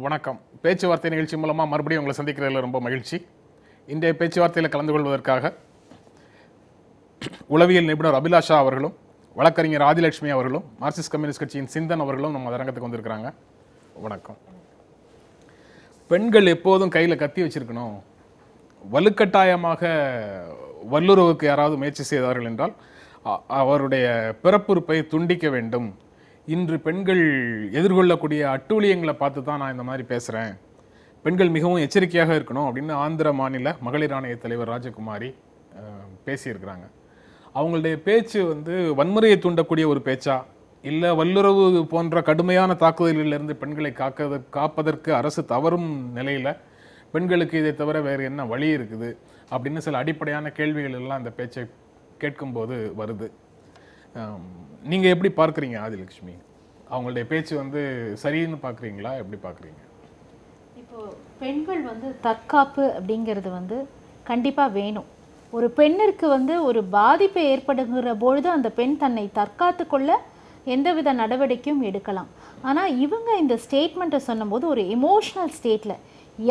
வணக்கம். பேச்சுவார்த்தை நிகழ்ச்சி மூலமாக மறுபடியும் உங்களை சந்திக்கிறதுல ரொம்ப மகிழ்ச்சி. இன்றைய பேச்சுவார்த்தையில் கலந்து கொள்வதற்காக உளவியல் நிபுணர் அபிலாஷா அவர்களும் வழக்கறிஞர் ஆதிலட்சுமி அவர்களும் மார்க்சிஸ்ட் கம்யூனிஸ்ட் கட்சியின் சிந்தன் அவர்களும் நம்ம அரங்கத்துக்கு வந்திருக்கிறாங்க. வணக்கம். பெண்கள் எப்போதும் கையில் கத்தி வச்சிருக்கணும், வலுக்கட்டாயமாக வல்லுறவுக்கு யாராவது முயற்சி செய்தார்கள் என்றால் அவருடைய பிறப்புறுப்பை துண்டிக்க வேண்டும். இன்று பெண்கள் எதிர்கொள்ளக்கூடிய அட்டூழியங்களை பார்த்து தான் நான் இந்த மாதிரி பேசுகிறேன். பெண்கள் மிகவும் எச்சரிக்கையாக இருக்கணும் அப்படின்னு ஆந்திர மாநில மகளிர் ஆணைய தலைவர் ராஜகுமாரி பேசியிருக்கிறாங்க. அவங்களுடைய பேச்சு வன்முறையை தூண்டக்கூடிய ஒரு பேச்சா, இல்லை வல்லுறவு போன்ற கடுமையான தாக்குதலிலிருந்து பெண்களை காப்பதற்கு அரசு தவறும் நிலையில் பெண்களுக்கு இதை தவிர வேறு என்ன வழி இருக்குது அப்படின்னு சில அடிப்படையான கேள்விகள் எல்லாம் அந்த பேச்சை கேட்கும்போது வருது. நீங்கள் எப்படி பார்க்குறீங்க ஆதிலட்சுமி? அவங்களுடைய பேச்சு சரின்னு பார்க்குறீங்களா, எப்படி பார்க்குறீங்க? இப்போ பெண்கள் தற்காப்பு அப்படிங்கிறது கண்டிப்பாக வேணும். ஒரு பெண்ணிற்கு ஒரு பாதிப்பு ஏற்படுகிற பொழுது அந்த பெண் தன்னை தற்காத்து கொள்ள எந்தவித நடவடிக்கையும் எடுக்கலாம். ஆனால் இவங்க இந்த ஸ்டேட்மெண்ட்டை சொன்னபோது ஒரு எமோஷ்னல் ஸ்டேட்டில்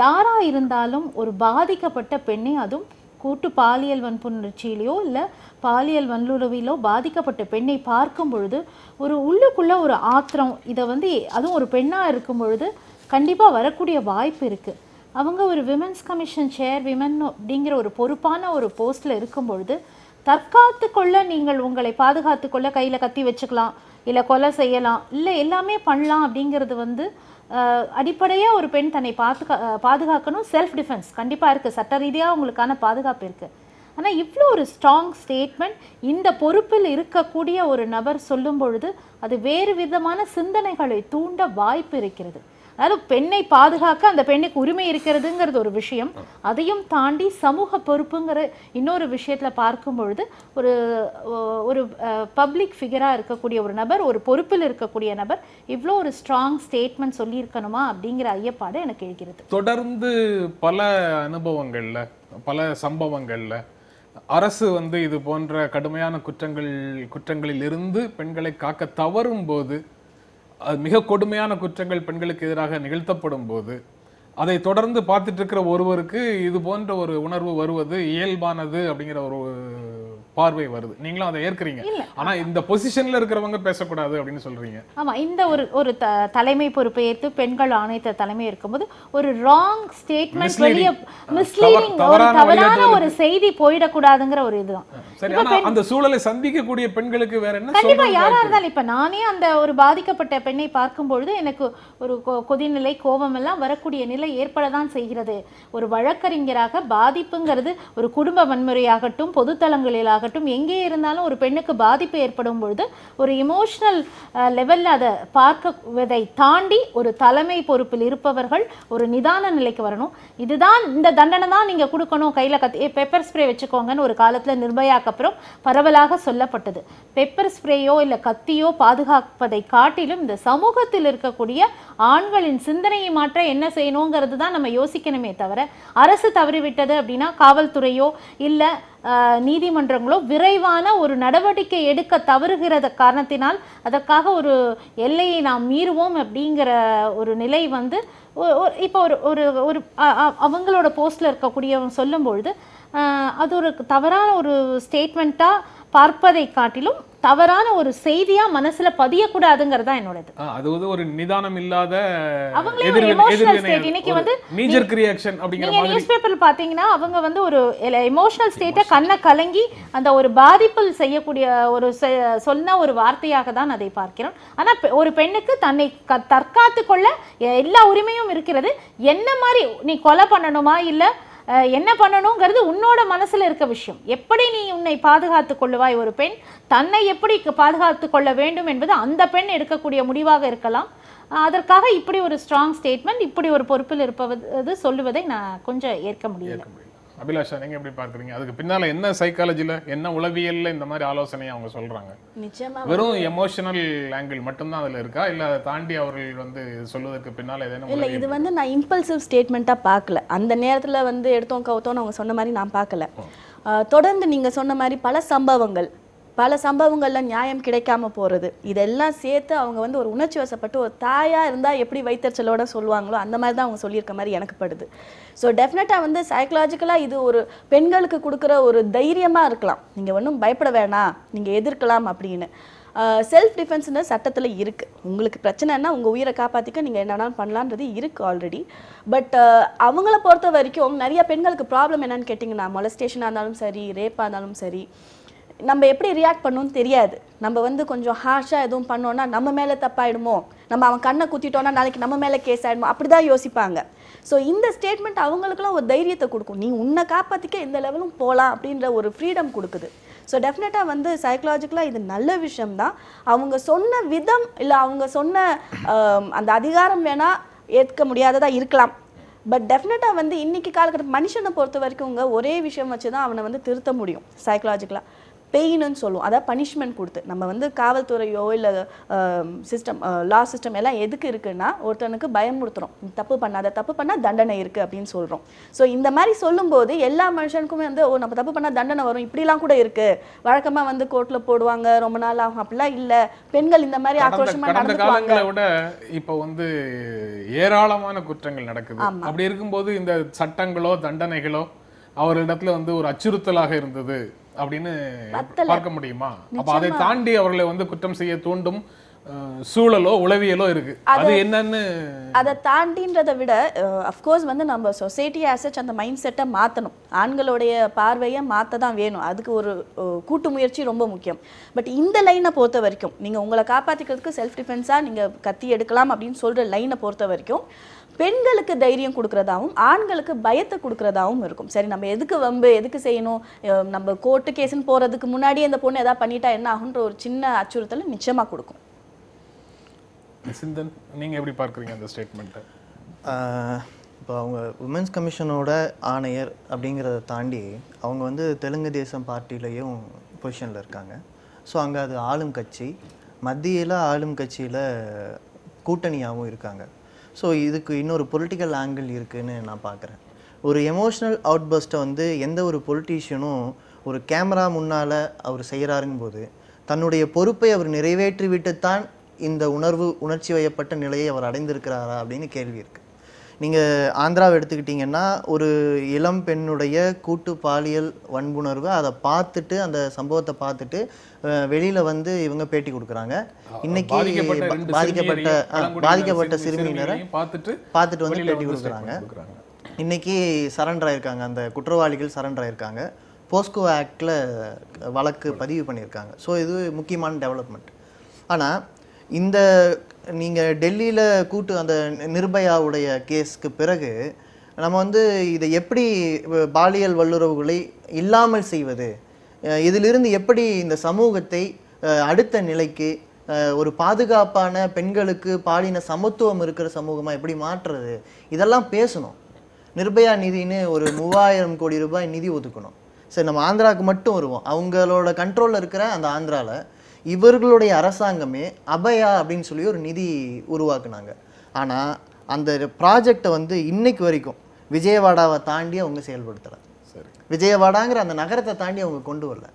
யாராக இருந்தாலும் ஒரு பாதிக்கப்பட்ட பெண்ணை, அதுவும் கூட்டு பாலியல் வன்புணர்ச்சியிலையோ இல்லை பாலியல் வன்முறையிலோ பாதிக்கப்பட்ட பெண்ணை பார்க்கும் பொழுது ஒரு உள்ளுக்குள்ளே ஒரு ஆத்திரம், இதை அதுவும் ஒரு பெண்ணாக இருக்கும் பொழுது கண்டிப்பாக வரக்கூடிய வாய்ப்பு இருக்குது. அவங்க ஒரு விமென்ஸ் கமிஷன் சேர் விமன் அப்படிங்கிற ஒரு பொறுப்பான ஒரு போஸ்ட்டில் இருக்கும் பொழுது தற்காத்து கொள்ள நீங்கள் உங்களை பாதுகாத்து கொள்ள கையில் கத்தி வச்சுக்கலாம், இல்லை கொலை செய்யலாம், இல்லை எல்லாமே பண்ணலாம். அப்படிங்கிறது அடிப்படையாக ஒரு பெண் தன்னை பாதுகாக்கணும். செல்ஃப் டிஃபென்ஸ் கண்டிப்பாக இருக்குது, சட்ட ரீதியாக உங்களுக்கான பாதுகாப்பு இருக்குது. ஆனால் இவ்வளோ ஒரு ஸ்ட்ராங் ஸ்டேட்மெண்ட் இந்த பொறுப்பில் இருக்கக்கூடிய ஒரு நபர் சொல்லும் பொழுது அது வேறு விதமான சிந்தனைகளை தூண்ட வாய்ப்பு இருக்கிறது. அதாவது பெண்ணை பாதுகாக்க அந்த பெண்ணுக்கு உரிமை இருக்கிறதுங்கிறது ஒரு விஷயம், அதையும் தாண்டி சமூக பொறுப்புங்கிற இன்னொரு விஷயத்தில் பார்க்கும் பொழுது ஒரு ஒரு பப்ளிக் ஃபிகராக இருக்கக்கூடிய ஒரு நபர், ஒரு பொறுப்பில் இருக்கக்கூடிய நபர் இவ்வளோ ஒரு ஸ்ட்ராங் ஸ்டேட்மெண்ட் சொல்லியிருக்கணுமா அப்படிங்கிற ஐயப்பாடு எனக்கு எழுகிறது. தொடர்ந்து பல அனுபவங்களில் பல சம்பவங்களில் அரசு இது போன்ற கடுமையான குற்றங்களில் இருந்து பெண்களை காக்க தவறும் போது, மிக கொடுமையான குற்றங்கள் பெண்களுக்கு எதிராக நிகழ்த்தப்படும் போது அதை தொடர்ந்து பார்த்துட்டு இருக்கிற ஒருவருக்கு இது போன்ற ஒரு உணர்வு வருவது இயல்பானது அப்படிங்கிற ஒரு பார்வை வருது. நீங்களும் அதை ஏற்கிறீங்க. ஆனா இந்த பொசிஷன்ல இருக்கிறவங்க பேசக்கூடாது அப்படின்னு சொல்றீங்க. ஆமா, இந்த ஒரு தலைமை பொறுப்பை ஏற்று பெண்கள் ஆணையத்தை தலைமை இருக்கும்போது ஒரு ராங் ஸ்டேட்மெண்ட், வெளிய மிஸ்லீடிங், தவறான ஒரு செய்தி போயிடக்கூடாதுங்கிற ஒரு இதுதான். சரி, ஆனா அந்த சூழலை சந்திக்கக்கூடிய பெண்களுக்கு வேற என்ன? கண்டிப்பா யாரா இருந்தாலும், இப்ப நானே அந்த ஒரு பாதிக்கப்பட்ட பெண்ணை பார்க்கும்பொழுது எனக்கு ஒரு கொதிநிலை, கோபம் எல்லாம் வரக்கூடிய நிலை ஏற்படதான் செய்கிறது. ஒரு வழக்கறிஞராக பாதிப்புங்கிறது ஒரு குடும்ப வன்முறையாகட்டும், பொதுத்தளங்களிலாகட்டும், எங்கே இருந்தாலும் ஒரு பெண்ணுக்கு பாதிப்பு ஏற்படும் பொழுது ஒரு இமோஷனல் லெவல்ல அதை பார்க்கவதை தாண்டி ஒரு தலைமை பொறுப்பில் இருப்பவர்கள் ஒரு நிதான நிலைக்கு வரணும். இதுதான் இந்த தண்டனை தான் நீங்க கொடுக்கணும், கையில பெப்பர் ஸ்ப்ரே வச்சுக்கோங்கன்னு ஒரு காலத்துல நிர்பயாக்கு அப்புறம் பரவலாக சொல்லப்பட்டது. பெப்பர் ஸ்ப்ரேயோ இல்ல கத்தியோ பாதுகாப்பதை காட்டிலும் இந்த சமூகத்தில் இருக்கக்கூடிய ஆண்களின் சிந்தனையை மாற்ற என்ன செய்யணுங்கிறது தான் நம்ம யோசிக்கணுமே தவிர, அரசு தவறிவிட்டது அப்படின்னா காவல்துறையோ இல்ல நீதிமன்றங்களோ விரைவான ஒரு நடவடிக்கை எடுக்க தவறுகிற காரணத்தினால் அதற்காக ஒரு எல்லையை நாம் மீறுவோம் அப்படிங்கிற ஒரு நிலை இப்போ ஒரு அவங்களோட போஸ்ட்ல இருக்கக்கூடியவங்க சொல்லும் பொழுது அது ஒரு தவறான ஒரு ஸ்டேட்மெண்ட்டாக பார்ப்பதை காட்டிலும் தவறான ஒரு செய்தியா மனசுல பதியக்கூடாதுங்கிறதா என்னோடது. அது ஒரு நிதானம் இல்லாத நியூஸ் பேப்பர் பாத்தீங்கன்னா அவங்க ஒரு எமோஷனல் ஸ்டேட்டை கண்ணை கலங்கி அந்த ஒரு பாதிப்பில் செய்யக்கூடிய ஒரு சொன்ன ஒரு வார்த்தையாக தான் அதை பார்க்கிறோம். ஆனா ஒரு பெண்ணுக்கு தன்னை தற்காத்து கொள்ள எல்லா உரிமையும் இருக்கிறது. என்ன மாதிரி நீ கொலை பண்ணணுமா இல்ல என்ன பண்ணணுங்கிறது உன்னோட மனசுல இருக்க விஷயம். எப்படி நீ உன்னை பாதுகாத்து கொள்ளுவாய், ஒரு பெண் தன்னை எப்படி பாதுகாத்து கொள்ள வேண்டும் என்பது அந்த பெண் எடுக்கக்கூடிய முடிவாக இருக்கலாம். அதற்காக இப்படி ஒரு ஸ்ட்ராங் ஸ்டேட்மெண்ட், இப்படி ஒரு பொறுப்பில் இருப்பது சொல்லுவதை நான் கொஞ்சம் ஏற்க முடியல. அபிலாஷா, நீங்க எப்படி பார்க்குறீங்க? அதுக்கு பின்னால என்ன சைக்காலஜில, என்ன உளவியல்ல இந்த மாதிரி ஆலோசனையை அவங்க சொல்றாங்க? நிச்சயமா வெறும் எமோஷனல் ஆங்கிள் மட்டும்தான் அதுல இருக்கா, இல்ல அதை தாண்டி அவர்கள் சொல்வதற்கு பின்னால எதனா? இல்ல, இது நான் இம்பல்சிவ் ஸ்டேட்மெண்ட்டா பார்க்கல. அந்த நேரத்துல எடுத்தோம் கவுத்தோன்னு அவங்க சொன்ன மாதிரி நான் பார்க்கல. தொடர்ந்து நீங்க சொன்ன மாதிரி பல சம்பவங்கள் பல சம்பவங்கள்ல நியாயம் கிடைக்காம போறது, இதெல்லாம் சேர்த்து அவங்க வந்து ஒரு உணர்ச்சி வசப்பட்டு ஒரு தாயா இருந்தா எப்படி வைத்தறிச்சலோட சொல்லுவாங்களோ அந்த மாதிரி தான் அவங்க சொல்லியிருக்க மாதிரி எனக்கு படுது. ஸோ டெஃபினட்டாக வந்து சைக்கலாஜிக்கலாக இது ஒரு பெண்களுக்கு கொடுக்குற ஒரு தைரியமாக இருக்கலாம். நீங்கள் ஒன்றும் பயப்பட வேணாம், நீங்கள் எதிர்க்கலாம் அப்படின்னு. செல்ஃப் டிஃபென்ஸ்னு சட்டத்தில் இருக்குது. உங்களுக்கு பிரச்சனைன்னா உங்கள் உயிரை காப்பாற்றிக்க நீங்கள் என்ன வேணாலும் பண்ணலான்றது இருக்குது ஆல்ரெடி. பட் அவங்கள பொறுத்த வரைக்கும் நிறைய பெண்களுக்கு ப்ராப்ளம் என்னன்னு கேட்டிங்கன்னா, மொலஸ்டேஷனாக இருந்தாலும் சரி, ரேப்பாக இருந்தாலும் சரி, நம்ம எப்படி ரியாக்ட் பண்ணணும்னு தெரியாது. நம்ம வந்து கொஞ்சம் ஹார்ஷாக எதுவும் பண்ணோன்னா நம்ம மேலே தப்பாயிடுமோ, நம்ம அவன் கண்ணை குத்திட்டோன்னா நாளைக்கு நம்ம மேலே கேஸ் ஆகிடுமோ, அப்படி தான் யோசிப்பாங்க. ஸோ இந்த ஸ்டேட்மெண்ட் அவங்களுக்குலாம் ஒரு தைரியத்தை கொடுக்கும். நீ உன்னை காப்பாற்றிக்க எந்த லெவலும் போகலாம் அப்படின்ற ஒரு ஃப்ரீடம் கொடுக்குது. ஸோ டெஃபினட்டாக வந்து சைக்கலாஜிக்கலாக இது நல்ல விஷயம்தான். அவங்க சொன்ன விதம் இல்லை அவங்க சொன்ன அந்த அதிகாரம் வேணால் ஏற்க முடியாததாக இருக்கலாம். பட் டெஃபினட்டாக வந்து இன்றைக்கி காலகட்ட மனுஷனை பொறுத்த வரைக்கும் ஒரே விஷயம் வச்சு தான் அவனை வந்து திருத்த முடியும் சைக்கலாஜிக்கலாக. பெயின்னு சொல்லுவோம், அதாவது பனிஷ்மெண்ட் கொடுத்து. நம்ம வந்து காவல்துறையோ இல்லை சிஸ்டம் லா சிஸ்டம் எல்லாம் எதுக்கு இருக்குன்னா ஒருத்தனுக்கு பயமுறுத்துறோம், தப்பு பண்ணால் தண்டனை இருக்குது அப்படின்னு சொல்கிறோம். ஸோ இந்த மாதிரி சொல்லும்போது எல்லா மனுஷனுக்குமே வந்து நம்ம தப்பு பண்ணால் தண்டனை வரும், இப்படிலாம் கூட இருக்குது. வழக்கமாக வந்து கோர்ட்டில் போடுவாங்க, ரொம்ப நாள் ஆகும், அப்படிலாம் இல்லை. பெண்கள் இந்த மாதிரி ஆக்ரோஷமாக நடந்துக்குவாங்க. விட இப்போ வந்து ஏராளமான குற்றங்கள் நடக்குது. அப்படி இருக்கும்போது இந்த சட்டங்களோ தண்டனைகளோ அவர்களிடத்துல வந்து ஒரு அச்சுறுத்தலாக இருந்தது அப்படின்னு பார்க்க முடியுமா? அப்ப அதை தாண்டி அவர்களை வந்து குற்றம் செய்ய தூண்டும் சூழலோ உளவியலோ இருக்கு. அது என்னன்னு அதை தாண்டின்றதை விட அஃப்கோர்ஸ் வந்து நம்ம சொசைட்டி ஆசச் அந்த மைண்ட் செட்டை மாற்றணும். ஆண்களுடைய பார்வையை மாற்ற தான் வேணும். அதுக்கு ஒரு கூட்டு முயற்சி ரொம்ப முக்கியம். பட் இந்த லைனை பொறுத்த வரைக்கும் நீங்கள் உங்களை காப்பாற்றிக்கிறதுக்கு செல்ஃப் டிஃபென்ஸாக நீங்கள் கத்தி எடுக்கலாம் அப்படின்னு சொல்கிற லைனை பொறுத்த வரைக்கும் பெண்களுக்கு தைரியம் கொடுக்குறதாவும் ஆண்களுக்கு பயத்தை கொடுக்குறதாவும் இருக்கும். சரி, நம்ம எதுக்கு வம்பு, எதுக்கு செய்யணும், நம்ம கோர்ட்டு கேஸுன்னு போகிறதுக்கு முன்னாடியே இந்த பொண்ணு எதாவது பண்ணிட்டா என்ன ஆகுன்ற ஒரு சின்ன அச்சுறுத்தலை நிச்சயமாக கொடுக்கும். சிந்தன், நீங்கள் எப்படி பார்க்குறீங்க அந்த ஸ்டேட்மெண்ட்டை? இப்போ அவங்க உமன்ஸ் கமிஷனோட ஆணையர் அப்படிங்கிறத தாண்டி அவங்க வந்து தெலுங்கு தேசம் பார்ட்டிலையும் பொசிஷனில் இருக்காங்க. ஸோ அங்கே அது ஆளும் கட்சி, மத்தியில் ஆளும் கட்சியில் கூட்டணியாகவும் இருக்காங்க. ஸோ இதுக்கு இன்னொரு பொலிட்டிக்கல் ஆங்கிள் இருக்குதுன்னு நான் பார்க்குறேன். ஒரு எமோஷ்னல் அவுட்பஸ்ட்டை வந்து எந்த ஒரு பொலிட்டீஷியனும் ஒரு கேமரா முன்னால் அவர் செய்கிறாருங்க போது தன்னுடைய பொறுப்பை அவர் நிறைவேற்றி விட்டுத்தான் இந்த உணர்ச்சி வயப்பட்ட நிலையை அவர் அடைந்திருக்கிறாரா அப்படின்னு கேள்வி இருக்குது. நீங்கள் ஆந்திராவை எடுத்துக்கிட்டிங்கன்னா ஒரு இளம் பெண்ணுடைய கூட்டு பாலியல் வன்புணர்வு அதை பார்த்துட்டு, அந்த சம்பவத்தை பார்த்துட்டு வெளியில் வந்து இவங்க பேட்டி கொடுக்குறாங்க. இன்னைக்கு பாதிக்கப்பட்ட சிறுமியினரை பார்த்துட்டு வந்து பேட்டி கொடுக்குறாங்க. இன்னைக்கு சரண்டர் ஆயிருக்காங்க, அந்த குற்றவாளிகள் சரண்டர் ஆயிருக்காங்க. போஸ்கோ ஆக்டில் வழக்கு பதிவு பண்ணியிருக்காங்க. ஸோ இது முக்கியமான டெவலப்மெண்ட். ஆனால் இந்த நீங்கள் டெல்லியில் அந்த நிர்பயாவுடைய கேஸ்க்கு பிறகு நம்ம வந்து இதை எப்படி பாலியல் வல்லுறவுகளை இல்லாமல் செய்வது, இதிலிருந்து எப்படி இந்த சமூகத்தை அடுத்த நிலைக்கு ஒரு பாதுகாப்பான பெண்களுக்கு பாலின சமத்துவம் இருக்கிற சமூகமாக எப்படி மாற்றுறது, இதெல்லாம் பேசணும். நிர்பயா நிதின்னு ஒரு 3000 கோடி ரூபாய் நிதி ஒதுக்கணும். சரி, நம்ம ஆந்திராவுக்கு மட்டும் வருவோம். அவங்களோட கண்ட்ரோலில் இருக்கிற அந்த ஆந்திராவில் இவர்களுடைய அரசாங்கமே அபயா அப்படின்னு சொல்லி ஒரு நிதி உருவாக்குனாங்க. ஆனால் அந்த ப்ராஜெக்டை வந்து இன்னைக்கு வரைக்கும் விஜயவாடாவை தாண்டி அவங்க செயல்படுத்தலை. சரி, விஜயவாடாங்கிற அந்த நகரத்தை தாண்டி அவங்க கொண்டு வரல.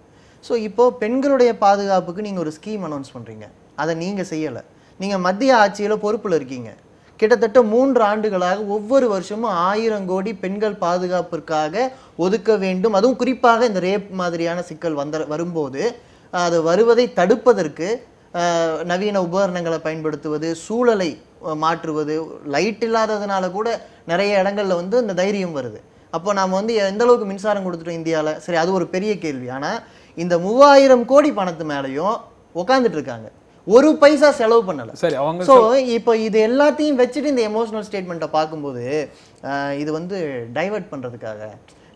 ஸோ இப்போது பெண்களுடைய பாதுகாப்புக்கு நீங்கள் ஒரு ஸ்கீம் அனௌன்ஸ் பண்ணுறீங்க, அதை நீங்கள் செய்யலை. நீங்கள் மத்திய ஆட்சியில் பொறுப்பில் இருக்கீங்க. கிட்டத்தட்ட 3 ஆண்டுகளாக ஒவ்வொரு வருஷமும் 1000 கோடி பெண்கள் பாதுகாப்பிற்காக ஒதுக்க வேண்டும். அதுவும் குறிப்பாக இந்த ரேப் மாதிரியான சிக்கல் வரும்போது அது வருவதை தடுப்பதற்கு நவீன உபகரணங்களை பயன்படுத்துவது, சூழலை மாற்றுவது, லைட் இல்லாததுனால கூட நிறைய இடங்கள்ல வந்து இந்த தைரியம் வருது. அப்போ நாம் வந்து எந்த அளவுக்கு மின்சாரம் கொடுத்துட்டோம் இந்தியாவில்? சரி, அது ஒரு பெரிய கேள்வி. ஆனால் இந்த 3000 கோடி பணத்து மேலேயும் உட்காந்துட்டு இருக்காங்க, ஒரு பைசா செலவு பண்ணலை. சரி, அவங்க ஸோ இப்போ இது எல்லாத்தையும் வச்சுட்டு இந்த எமோஷனல் ஸ்டேட்மெண்ட்டை பார்க்கும்போது இது வந்து டைவர்ட் பண்ணுறதுக்காக,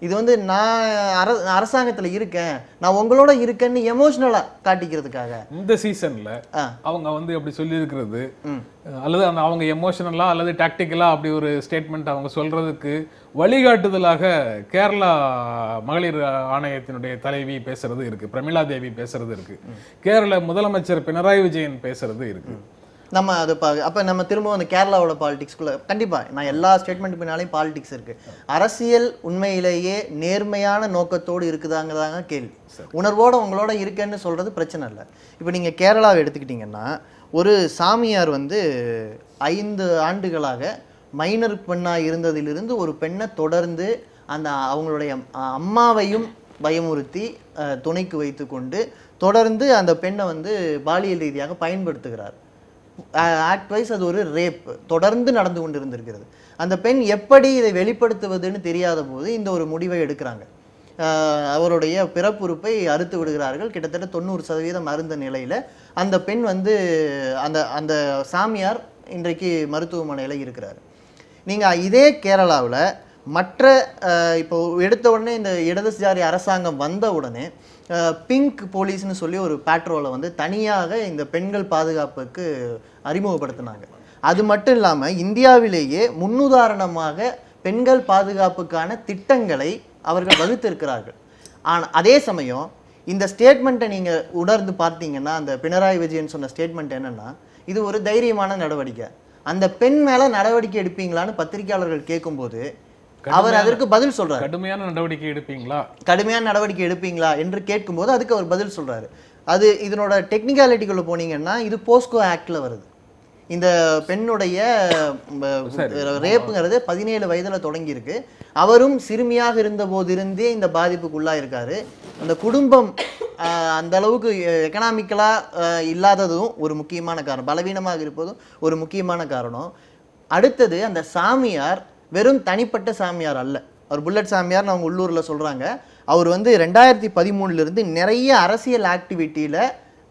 இது வந்து நான் அரசாங்கத்தில் இருக்கேன், நான் உங்களோட இருக்கேன்னு எமோஷனலாக காட்டிக்கிறதுக்காக இந்த சீசனில் அவங்க வந்து அப்படி சொல்லியிருக்கிறது, அல்லது அந்த அவங்க எமோஷனலாக அல்லது டாக்டிக்கலாக அப்படி ஒரு ஸ்டேட்மெண்ட் அவங்க சொல்கிறதுக்கு வழிகாட்டுதலாக கேரளா மகளிர் ஆணையத்தினுடைய தலைவி பேசுறது இருக்குது, பிரமிளா தேவி பேசுறது இருக்குது, கேரள முதலமைச்சர் பினராயி விஜயன் பேசுறது இருக்குது. நம்ம அதை அப்போ நம்ம திரும்ப அந்த கேரளாவோட பாலிடிக்ஸ்குள்ளே கண்டிப்பாக நான் எல்லா ஸ்டேட்மெண்ட் பின்னாலையும் பாலிடிக்ஸ் இருக்குது. அரசியல் உண்மையிலேயே நேர்மையான நோக்கத்தோடு இருக்குதாங்கிறதாங்க கேள்வி. உணர்வோடு உங்களோட இருக்கேன்னு சொல்கிறது பிரச்சனை இல்லை. இப்போ நீங்கள் கேரளாவை எடுத்துக்கிட்டிங்கன்னா ஒரு சாமியார் வந்து 5 ஆண்டுகளாக மைனர் பெண்ணாக இருந்ததிலிருந்து ஒரு பெண்ணை தொடர்ந்து அந்த அவங்களுடைய அம்மாவையும் பயமுறுத்தி துணைக்கு வைத்து கொண்டு தொடர்ந்து அந்த பெண்ணை வந்து பாலியல் ரீதியாக பயன்படுத்துகிறார். ஆக்ட் வைஸ் அது ஒரு ரேப் தொடர்ந்து நடந்து கொண்டு இருந்திருக்கிறது. அந்த பெண் எப்படி இதை வெளிப்படுத்துவதுன்னு தெரியாத போது இந்த ஒரு முடிவை எடுக்கிறாங்க. அவருடைய பிறப்புறுப்பை அறுத்து விடுகிறார்கள். கிட்டத்தட்ட 90% அருந்த நிலையில் அந்த பெண் வந்து அந்த அந்த சாமியார் இன்றைக்கு மருத்துவமனையில் இருக்கிறார். நீங்கள் இதே கேரளாவில் மற்ற இப்போ எடுத்த உடனே இந்த இடதுசாரி அரசாங்கம் வந்த உடனே பிங்க் போலீஸ்னு சொல்லி ஒரு பேட்ரோலை வந்து தனியாக இந்த பெண்கள் பாதுகாப்புக்கு அறிமுகப்படுத்தினாங்க. அது மட்டும் இல்லாமல் இந்தியாவிலேயே முன்னுதாரணமாக பெண்கள் பாதுகாப்புக்கான திட்டங்களை அவர்கள் வகுத்திருக்கிறார்கள். ஆனால் அதே சமயம் இந்த ஸ்டேட்மெண்ட்டை நீங்கள் உணர்ந்து பார்த்தீங்கன்னா அந்த பினராயி விஜயன் சொன்ன ஸ்டேட்மெண்ட் என்னென்னா இது ஒரு தைரியமான நடவடிக்கை. அந்த பெண் மேலே நடவடிக்கை எடுப்பீங்களான்னு பத்திரிகையாளர்கள் கேட்கும்போது அவர் அதற்கு பதில் சொல்றாரு. கடுமையான நடவடிக்கை எடுப்பீங்களா என்று கேட்கும்போது அதுக்கு அவர் பதில் சொல்றாரு. அது இதனோட டெக்னிக்காலிட்டிக்குள்ள போனீங்கன்னா இது போஸ்கோ ஆக்ட்ல வருது. இந்த பெண்ணுடைய ரேப்புங்கிறது 17 வயதுல தொடங்கி இருக்கு. அவரும் சிறுமியாக இருந்த போதிருந்தே இந்த பாதிப்புக்குள்ளா இருக்காரு. அந்த குடும்பம் அந்த அளவுக்கு எக்கனாமிக்கலா இல்லாததும் ஒரு முக்கியமான காரணம், பலவீனமாக இருப்பதும் ஒரு முக்கியமான காரணம். அடுத்தது அந்த சாமியார் வெறும் தனிப்பட்ட சாமியார் அல்ல. அவர் புல்லட் சாமியார்னு அவங்க உள்ளூரில் சொல்கிறாங்க. அவர் வந்து 2013 நிறைய அரசியல் ஆக்டிவிட்டியில்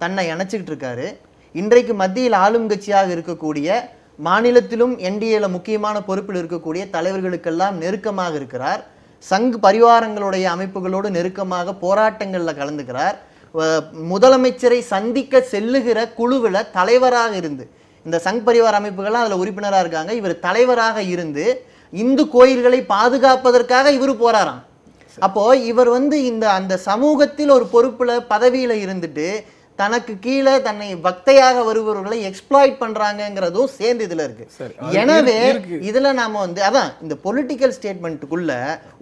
தன்னை இணைச்சிக்கிட்டு இருக்காரு. இன்றைக்கு மத்தியில் ஆளும் கட்சியாக இருக்கக்கூடிய மாநிலத்திலும் என்டிஏல முக்கியமான பொறுப்பில் இருக்கக்கூடிய தலைவர்களுக்கெல்லாம் நெருக்கமாக இருக்கிறார். சங் பரிவாரங்களுடைய அமைப்புகளோடு நெருக்கமாக போராட்டங்களில் கலந்துக்கிறார். முதலமைச்சரை சந்திக்க செல்லுகிற குழுவில் தலைவராக இருந்து, இந்த சங் பரிவார அமைப்புகள்லாம் அதில் உறுப்பினராக இருக்காங்க. இவர் தலைவராக இருந்து இந்து கோயில்களை பாதுகாப்பதற்காக இவர் போராறாம். அப்போ இவர் வந்து அந்த சமூகத்தில் ஒரு பொறுப்புல பதவியில இருந்துட்டு தனக்கு கீழே தன்னை பக்தையாக வருபவர்களை எக்ஸ்ப்ளாய்ட் பண்றாங்கிறதும் சேர்ந்து இதுல இருக்கு. எனவே இதுல நாம வந்து அதான் இந்த பொலிட்டிக்கல் ஸ்டேட்மெண்ட்டுக்குள்ள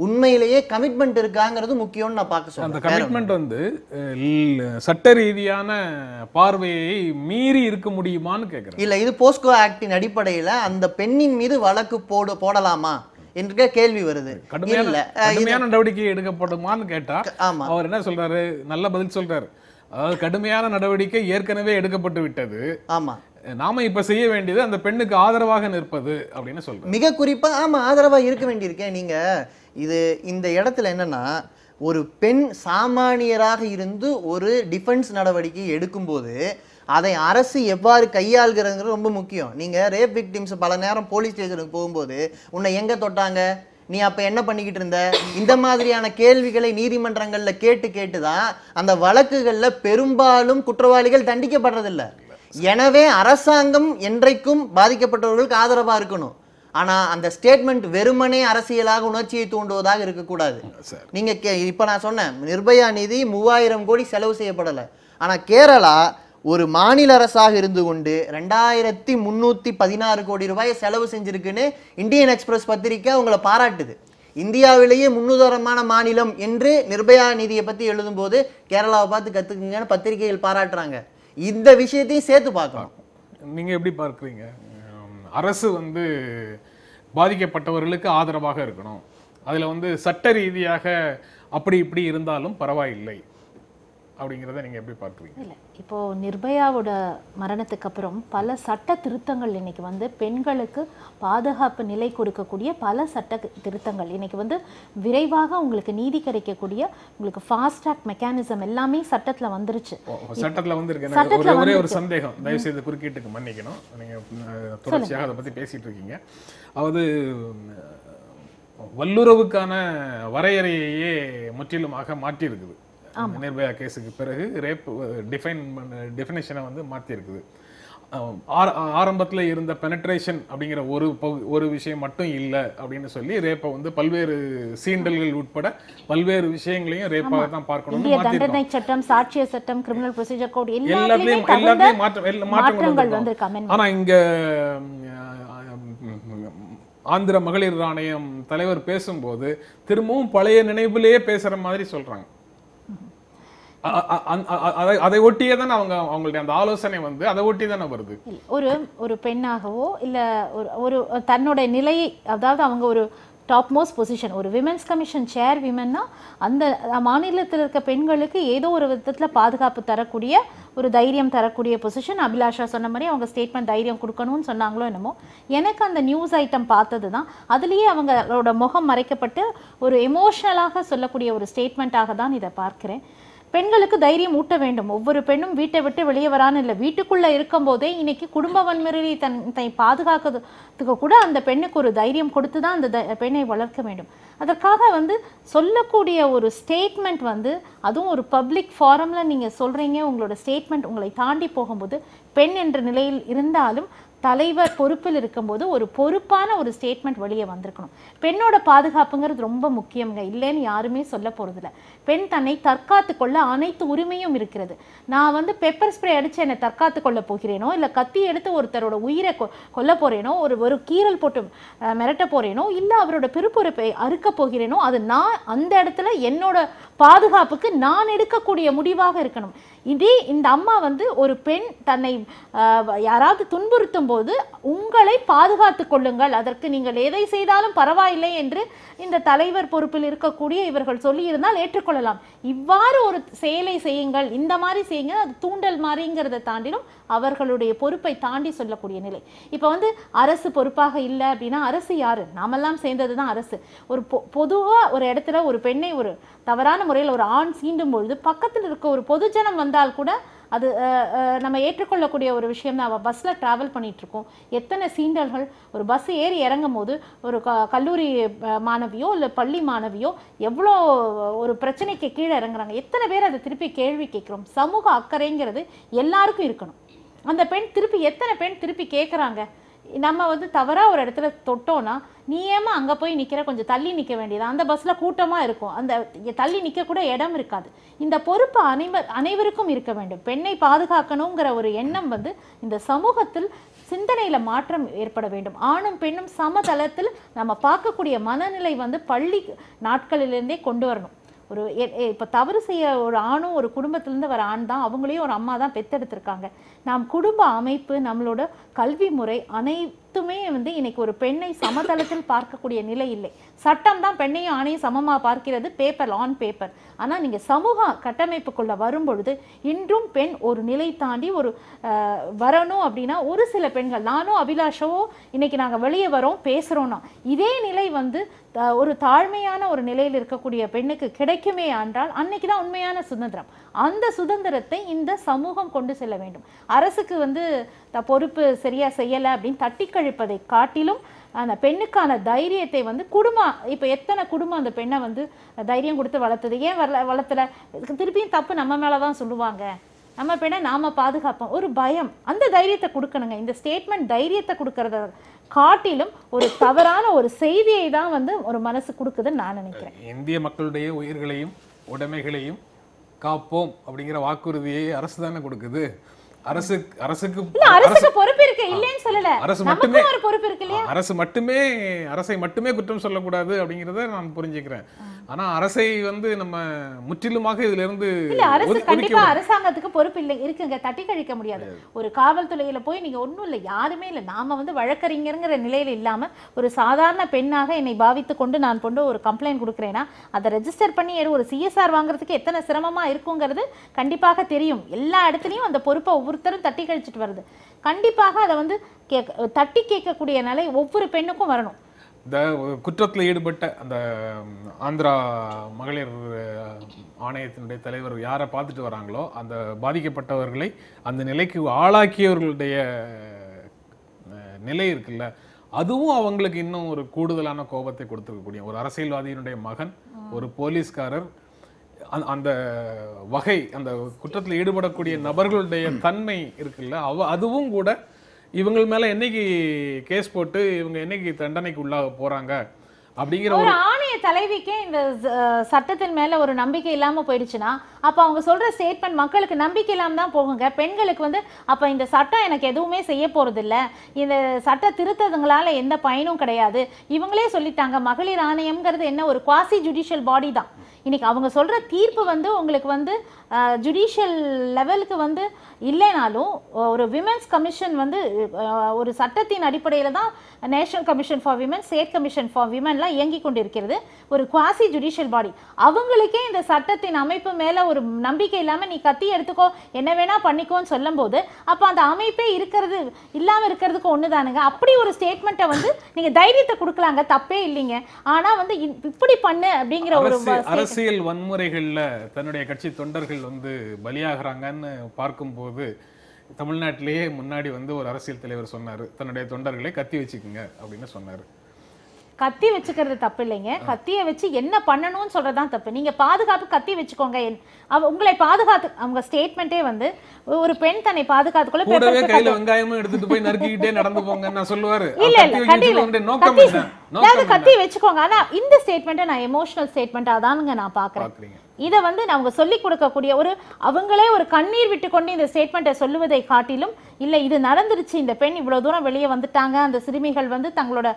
உண்மையிலேயே கமிட்மெண்ட் இருக்காங்கிறது முக்கியம்னு நான் பார்க்க சொல்றேன். அந்த கமிட்மெண்ட் வந்து சட்ட ரீதியான பார்வையை மீறி இருக்க முடியுமான்னு கேட்கிறேன். இல்ல, இது போஸ்கோ ஆக்டின் அடிப்படையில அந்த பெண்ணின் மீது வழக்கு போடலாமா என்ற கேள்வி வருது. கடுமையான நடவடிக்கை எடுக்கப்படுமான்னு கேட்டா அவர் என்ன சொல்றாரு? நல்ல பதில் சொல்றாரு. அதாவது கடுமையான நடவடிக்கை ஏற்கனவே எடுக்கப்பட்டு விட்டது. ஆமா, நாம இப்ப செய்ய வேண்டியது அந்த பெண்ணுக்கு ஆதரவாக நிற்பது அப்படின்னு சொல்றேன். மிக குறிப்பா ஆமா ஆதரவா இருக்க வேண்டியிருக்கேன். நீங்க இந்த இடத்துல என்னன்னா ஒரு பெண் சாமானியராக இருந்து ஒரு டிஃபென்ஸ் நடவடிக்கை எடுக்கும்போது அதை அரசு எவ்வாறு கையாளுகிறதுங்கிறது ரொம்ப முக்கியம். நீங்க ரேப் விக்டிம்ஸ் பல நேரம் போலீஸ் ஸ்டேஷனுக்கு போகும்போது உன்னை எங்க தொட்டாங்க, நீ அப்ப என்ன பண்ணிக்கிட்டு இருந்த, இந்த மாதிரியான கேள்விகளை நீதிமன்றங்கள்ல கேட்டுதான் அந்த வழக்குகள்ல பெரும்பாலும் குற்றவாளிகள் தண்டிக்கப்படுறதில்லை. எனவே அரசாங்கம் என்றைக்கும் பாதிக்கப்பட்டவர்களுக்கு ஆதரவா இருக்கணும். ஆனா அந்த ஸ்டேட்மெண்ட் வெறுமனே அரசியலாக உணர்ச்சியை தூண்டுவதாக இருக்கக்கூடாது. நீங்க இப்ப நான் சொன்னேன் நிர்பயா நிதி 3000 கோடி செலவு செய்யப்படலை. ஆனா கேரளா ஒரு மாநில அரசாக இருந்து கொண்டு 2316 கோடி ரூபாயை செலவு செஞ்சிருக்குன்னு இந்தியன் எக்ஸ்பிரஸ் பத்திரிக்கை உங்களை பாராட்டுது. இந்தியாவிலேயே முன்னுதாரணமான மாநிலம் என்று நிர்பயா நிதியை பத்தி எழுதும் போது கேரளாவை பார்த்து கத்துக்குங்கன்னு பத்திரிகைகள் பாராட்டுறாங்க. இந்த விஷயத்தையும் சேர்த்து பார்க்கணும். நீங்க எப்படி பார்க்குறீங்க? அரசு வந்து பாதிக்கப்பட்டவர்களுக்கு ஆதரவாக இருக்கணும், அதுல வந்து சட்ட ரீதியாக அப்படி இப்படி இருந்தாலும் பரவாயில்லை அப்படிங்கிறத நீங்க எப்படி பார்க்குறீங்க? இல்லை, இப்போ நிர்பயாவோட மரணத்துக்கு அப்புறம் பல சட்ட திருத்தங்கள் இன்னைக்கு வந்து பெண்களுக்கு பாதுகாப்பு நிலை கொடுக்கக்கூடிய பல சட்ட திருத்தங்கள் இன்னைக்கு வந்து விரைவாக உங்களுக்கு நீதி கிடைக்கக்கூடிய உங்களுக்கு ஃபாஸ்ட் ட்ராக் மெக்கானிசம் எல்லாமே சட்டத்தில் வந்துருச்சு. சட்டத்தில் வந்துருக்கு. ஒரே ஒரு சந்தேகம், தயவு செய்து குறுக்கீட்டுக்கு மன்னிக்கணும், நீங்க தொடர்ச்சியாக அதை பத்தி பேசிட்டு இருக்கீங்க. அதாவது வல்லுறவுக்கான வரையறையையே முற்றிலுமாக மாற்றி இருக்குது. நிர்பயா கேஸுக்கு பிறகு ரேப் டெஃபினேஷனை வந்து மாற்றி இருக்குது. ஆரம்பத்துல இருந்த பெனட்ரேஷன் அப்படிங்கிற ஒரு விஷயம் மட்டும் இல்லை அப்படின்னு சொல்லி ரேப்பை வந்து பல்வேறு சீண்டல்கள் உட்பட பல்வேறு விஷயங்களையும் ரேப்பாக தான் பார்க்கணும்னு இந்திய தண்டனை மாத்திருக்கோம். சட்டம், சாட்சிய சட்டம், கிரிமினல் ப்ரொசீஜர் கோட் எல்லாத்தையும் மாற்றங்கள் மாற்றங்கள் வந்திருக்கும். வந்திருக்கு. ஆனா இங்க ஆந்திர மகளிர் ஆணையம் தலைவர் பேசும்போது திரும்பவும் பழைய நினைவுலயே பேசுற மாதிரி சொல்றாங்க. அதை ஒட்டியே தானே அவங்களுடைய அந்த ஆலோசனை வந்து அதை ஒட்டி தானே வருது. ஒரு பெண்ணாகவோ இல்ல ஒரு தன்னோட நிலையை, அதாவது அவங்க ஒரு டாப் மோஸ்ட் பொசிஷன், ஒரு விமென்ஸ் கமிஷன் சேர் விமன்னா அந்த மாநிலத்தில் இருக்க பெண்களுக்கு ஏதோ ஒரு விதத்தில் பாதுகாப்பு தரக்கூடிய ஒரு தைரியம் தரக்கூடிய பொசிஷன். அபிலாஷா சொன்ன மாதிரி அவங்க ஸ்டேட்மெண்ட் தைரியம் கொடுக்கணும்னு சொன்னாங்களோ என்னமோ. எனக்கு அந்த நியூஸ் ஐட்டம் பார்த்தது தான், அதுலேயே அவங்களோட முகம் மறைக்கப்பட்டு ஒரு எமோஷ்னலாக சொல்லக்கூடிய ஒரு ஸ்டேட்மெண்ட்டாக தான் இதை பார்க்கிறேன். பெண்களுக்கு தைரியம் ஊட்ட வேண்டும். ஒவ்வொரு பெண்ணும் வீட்டை விட்டு வெளியே வரான்னு இல்லை, வீட்டுக்குள்ளே இருக்கும் போதே இன்னைக்கு குடும்ப வன்முறையை தன்னை பாதுகாக்கிறதுக்கு கூட அந்த பெண்ணுக்கு ஒரு தைரியம் கொடுத்து தான் அந்த பெண்ணை வளர்க்க வேண்டும். அதற்காக வந்து சொல்லக்கூடிய ஒரு ஸ்டேட்மெண்ட் வந்து, அதுவும் ஒரு பப்ளிக் ஃபாரமில் நீங்கள் சொல்கிறீங்க, உங்களோட ஸ்டேட்மெண்ட் உங்களை தாண்டி போகும்போது பெண் என்ற நிலையில் இருந்தாலும் தலைவர் பொறுப்பில் இருக்கும்போது ஒரு பொறுப்பான ஒரு ஸ்டேட்மெண்ட் வெளியே வந்திருக்கணும். பெண்ணோட பாதுகாப்புங்கிறது ரொம்ப முக்கியங்க, இல்லைன்னு யாருமே சொல்ல போகிறதில்ல. பெண் தன்னை தற்காத்து கொள்ள அனைத்து உரிமையும் இருக்கிறது. நான் வந்து பெப்பர் ஸ்ப்ரே அடித்து என்னை தற்காத்து கொள்ள போகிறேனோ, இல்லை கத்தி எடுத்து ஒருத்தரோட உயிரை கொல்ல போகிறேனோ, ஒரு கீரல் போட்டு மிரட்ட போகிறேனோ, இல்லை அவரோட பிறப்புறுப்பை அறுக்க போகிறேனோ, அது நான் அந்த இடத்துல என்னோட பாதுகாப்புக்கு நான் எடுக்கக்கூடிய முடிவாக இருக்கணும். இதே இந்த அம்மா வந்து ஒரு பெண் தன்னை யாராவது துன்புறுத்தும் போது உங்களை பாதுகாத்து கொள்ளுங்கள், அதற்கு நீங்கள் எதை செய்தாலும் பரவாயில்லை என்று இந்த தலைவர் பொறுப்பில் இருக்கக்கூடிய இவர்கள் சொல்லியிருந்தால் ஏற்றுக்கொள்ளலாம். இவ்வாறு ஒரு செயலை செய்யுங்கள், இந்த மாதிரி செய்யுங்க, அது தூண்டல் மாதிரிங்கிறத தாண்டிலும் அவர்களுடைய பொறுப்பை தாண்டி சொல்லக்கூடிய நிலை. இப்போ வந்து அரசு பொறுப்பாக இல்லை அப்படின்னா அரசு யாரு? நாமெல்லாம் சேர்ந்தது தான் அரசு. ஒரு பொதுவாக ஒரு இடத்துல ஒரு பெண்ணை ஒரு தவறான முறையில் ஒரு ஆண் சீண்டும் பொழுது பக்கத்தில் இருக்க ஒரு பொதுஜனம் வந்தால் கூட அது நம்ம ஏற்றுக்கொள்ளக்கூடிய ஒரு விஷயம் தான். அவள் பஸ்ஸில் ட்ராவல் பண்ணிகிட்ருக்கோம், எத்தனை சீண்டல்கள். ஒரு பஸ் ஏறி இறங்கும் போது ஒரு கல்லூரி மாணவியோ இல்லை பள்ளி மாணவியோ எவ்வளோ ஒரு பிரச்சனைக்கு கீழே இறங்குறாங்க, எத்தனை பேர் அதை திருப்பி கேள்வி கேட்குறோம். சமூக அக்கறைங்கிறது எல்லாருக்கும் இருக்கணும். அந்த பெண் திருப்பி எத்தனை பெண் திருப்பி கேட்குறாங்க, நம்ம வந்து தவறாக ஒரு இடத்துல தொட்டோன்னா நீ ஏமா அங்கே போய் நிற்கிற, கொஞ்சம் தள்ளி நிற்க வேண்டியது, அந்த பஸ்ஸில் கூட்டமாக இருக்கும், அந்த தள்ளி நிற்க கூட இடம் இருக்காது. இந்த பொறுப்பு அனைவருக்கும் இருக்க வேண்டும். பெண்ணை பாதுகாக்கணுங்கிற ஒரு எண்ணம் வந்து இந்த சமூகத்தில் சிந்தனையில் மாற்றம் ஏற்பட வேண்டும். ஆணும் பெண்ணும் சமதளத்தில் நம்ம பார்க்கக்கூடிய மனநிலை வந்து பள்ளி நாட்களிலிருந்தே கொண்டு வரணும். ஒரு இப்போ தவறு செய்ய ஒரு ஆணும் ஒரு குடும்பத்திலேருந்து வர ஆண் தான், அவங்களையும் ஒரு அம்மா தான் பெற்றெடுத்திருக்காங்க. நாம் குடும்ப அமைப்பு, நம்மளோட கல்வி முறை அனைத்துமே வந்து இன்னைக்கு ஒரு பெண்ணை சமதளத்தில் பார்க்கக்கூடிய நிலை இல்லை. சட்டம் தான் பெண்ணையும் ஆணையும் சமமாக பார்க்கிறது, பேப்பர் ஆன் பேப்பர். ஆனால் நீங்கள் சமூக கட்டமைப்புக்குள்ளே வரும்பொழுது இன்றும் பெண் ஒரு நிலை தாண்டி ஒரு வரணும் அப்படின்னா ஒரு சில பெண்கள், நானும் அபிலாஷவோ இன்னைக்கு நாங்கள் வெளியே வரோம் பேசுகிறோன்னா இதே நிலை வந்து ஒரு தாழ்மையான ஒரு நிலையில் இருக்கக்கூடிய பெண்ணுக்கு கிடைக்குமே என்றால் அன்னைக்கு தான் உண்மையான சுதந்திரம். அந்த சுதந்திரத்தை இந்த சமூகம் கொண்டு செல்ல வேண்டும். அரசுக்கு வந்து பொறுப்பு சரியாக செய்யலை அப்படின்னு தட்டி கழிப்பதை காட்டிலும் அந்த பெண்ணுக்கான தைரியத்தை வந்து குடும்பம், இப்போ எத்தனை குடும்பம் அந்த பெண்ணை வந்து தைரியம் கொடுத்து வளர்த்தது, ஏன் வளர்த்தல, திருப்பியும் தப்பு நம்ம மேலே தான் சொல்லுவாங்க, நம்ம பெண்ணை நாம பாதுகாப்போம், ஒரு பயம், அந்த தைரியத்தை கொடுக்கணுங்க. இந்த ஸ்டேட்மெண்ட் தைரியத்தை கொடுக்கறத காட்டிலும் ஒரு தவறான ஒரு செய்தியை தான் வந்து ஒரு மனசு கொடுக்குதுன்னு நான் நினைக்கிறேன். இந்திய மக்களுடைய உயிர்களையும் உடைமைகளையும் காப்போம் அப்படிங்கிற வாக்குறுதியை அரசு தானே கொடுக்குது. அரசுக்கு பொறுப்பு இருக்கு, இல்லைன்னு சொல்லல. ஒரு பொறுப்பு இருக்கு இல்லையா? அரசை மட்டுமே குற்றம் சொல்லக்கூடாது அப்படிங்கறத நான் புரிஞ்சுக்கிறேன். ஆனா அரசை வந்து நம்ம முற்றிலுமாக இதுல இருந்து கண்டிப்பா அரசாங்கத்துக்கு பொறுப்பு இல்லை இருக்குங்க, தட்டி கழிக்க முடியாது. ஒரு காவல்துறையில போய் நீங்க ஒண்ணும் இல்லை, யாருமே இல்லை, நாம வந்து வழக்கறிஞருங்கிற நிலையில இல்லாம ஒரு சாதாரண பெண்ணாக என்னை பாவித்து கொண்டு நான் கொண்டு ஒரு கம்ப்ளைண்ட் கொடுக்குறேன்னா அதை ரெஜிஸ்டர் பண்ணி ஒரு சிஎஸ்ஆர் வாங்குறதுக்கு எத்தனை சிரமமா இருக்குங்கிறது கண்டிப்பாக தெரியும். எல்லா இடத்துலையும் அந்த பொறுப்பை ஒவ்வொருத்தரும் தட்டி கழிச்சிட்டு வருது. கண்டிப்பாக அதை வந்து தட்டி கேட்கக்கூடிய நிலை ஒவ்வொரு பெண்ணுக்கும் வரணும். இந்த குற்றத்தில் ஈடுபட்ட அந்த ஆந்திரா மகளிர் ஆணையத்தினுடைய தலைவர் யாரை பார்த்துட்டு வராங்களோ அந்த பாதிக்கப்பட்டவர்களை அந்த நிலைக்கு ஆளாக்கியவர்களுடைய நிலை இருக்குல்ல, அதுவும் அவங்களுக்கு இன்னும் ஒரு கூடுதலான கோபத்தை கொடுத்துருக்கக்கூடிய ஒரு அரசியல்வாதியினுடைய மகன், ஒரு போலீஸ்காரர் அந்த வகை, அந்த குற்றத்தில் ஈடுபடக்கூடிய நபர்களுடைய தன்மை இருக்குல்ல, அதுவும் கூட இவங்க மேல என்னைக்கு கேஸ் போட்டு இவங்க என்னைக்கு தண்டனைக்கு உள்ளாக போறாங்க அப்படிங்கிற ஒரு ஆணைய தலைவிக்கே இந்த சட்டத்தின் மேல ஒரு நம்பிக்கை இல்லாம போயிடுச்சுன்னா அப்ப அவங்க சொல்ற ஸ்டேட்மெண்ட் மக்களுக்கு நம்பிக்கை இல்லாம தான் போகுங்க. பெண்களுக்கு வந்து அப்ப இந்த சட்டம் எனக்கு எதுவுமே செய்ய போறது இல்ல, இந்த சட்ட திருத்ததுங்களால எந்த பயனும் கிடையாது, இவங்களே சொல்லிட்டாங்க. மகளிர் ஆணையம்ங்கிறது என்ன, ஒரு குவாசி ஜுடிஷியல் பாடி தான். இன்னைக்கு அவங்க சொல்ற தீர்ப்பு வந்து உங்களுக்கு வந்து ஜுடிஷியல் லெவலுக்கு வந்து இல்லைனாலும் ஒரு விமென்ஸ் கமிஷன் வந்து ஒரு சட்டத்தின் அடிப்படையில் தான் national commission for women, state commission for விமன்லாம் இயங்கி கொண்டிருக்கிறது. ஒரு குவாசி ஜுடிஷியல் பாடி. அவங்களுக்கே இந்த சட்டத்தின் அமைப்பு மேலே ஒரு நம்பிக்கை இல்லாமல் நீ கத்தி எடுத்துக்கோ என்ன வேணா பண்ணிக்கோன்னு சொல்லும் போது அப்போ அந்த அமைப்பே இருக்கிறது இல்லாமல் இருக்கிறதுக்கு ஒன்று தானுங்க. அப்படி ஒரு ஸ்டேட்மெண்ட்டை வந்து நீங்கள் தைரியத்தை கொடுக்கலாங்க, தப்பே இல்லைங்க. ஆனால் வந்து இப்படி பண்ணு அப்படிங்கிற ஒரு அரசியல் வன்முறைகளில் தன்னுடைய கட்சி தொண்டர்கள் வந்து பலியாகிறாங்கன்னு பார்க்கும்போது தமிழ்நாட்டிலேயே முன்னாடி வந்து ஒரு அரசியல் தலைவர் சொன்னார், தன்னுடைய தொண்டர்களை கத்தி வச்சுக்குங்க அப்படின்னு சொன்னார். கத்தி வச்சுக்கிறது தப்பு இல்லைங்க, கத்தியை வச்சு என்ன பண்ணணும்னு சொல்றதுதான் தப்பு. நீங்க பாதுகாப்பு கத்தி வச்சுக்கோங்க, உங்களை பாதுகாத்து அவங்க ஸ்டேட்மெண்ட்டே வந்து ஒரு பெண் தன்னை பாதுகாத்துக்குள்ள கூடவே கையில வெங்காயமும் எடுத்துட்டு போய் நறுக்கிட்டே நடந்து போங்க நான் சொல்லுவாரு. கத்தி வச்சுக்கோங்க. ஆனா இந்த ஸ்டேட்மெண்ட்டை நான் எமோஷனல் ஸ்டேட்மெண்ட் அதானுங்க நான் பாக்குறேன். இதை வந்து அவங்க சொல்லி கொடுக்கக்கூடிய ஒரு அவங்களே ஒரு கண்ணீர் விட்டு கொண்டு இந்த ஸ்டேட்மெண்ட்டை சொல்லுவதை காட்டிலும் இல்லை இது நடந்துருச்சு, இந்த பெண் இவ்வளோ தூரம் வெளியே வந்துட்டாங்க, அந்த சிறுமிகள் வந்து தங்களோட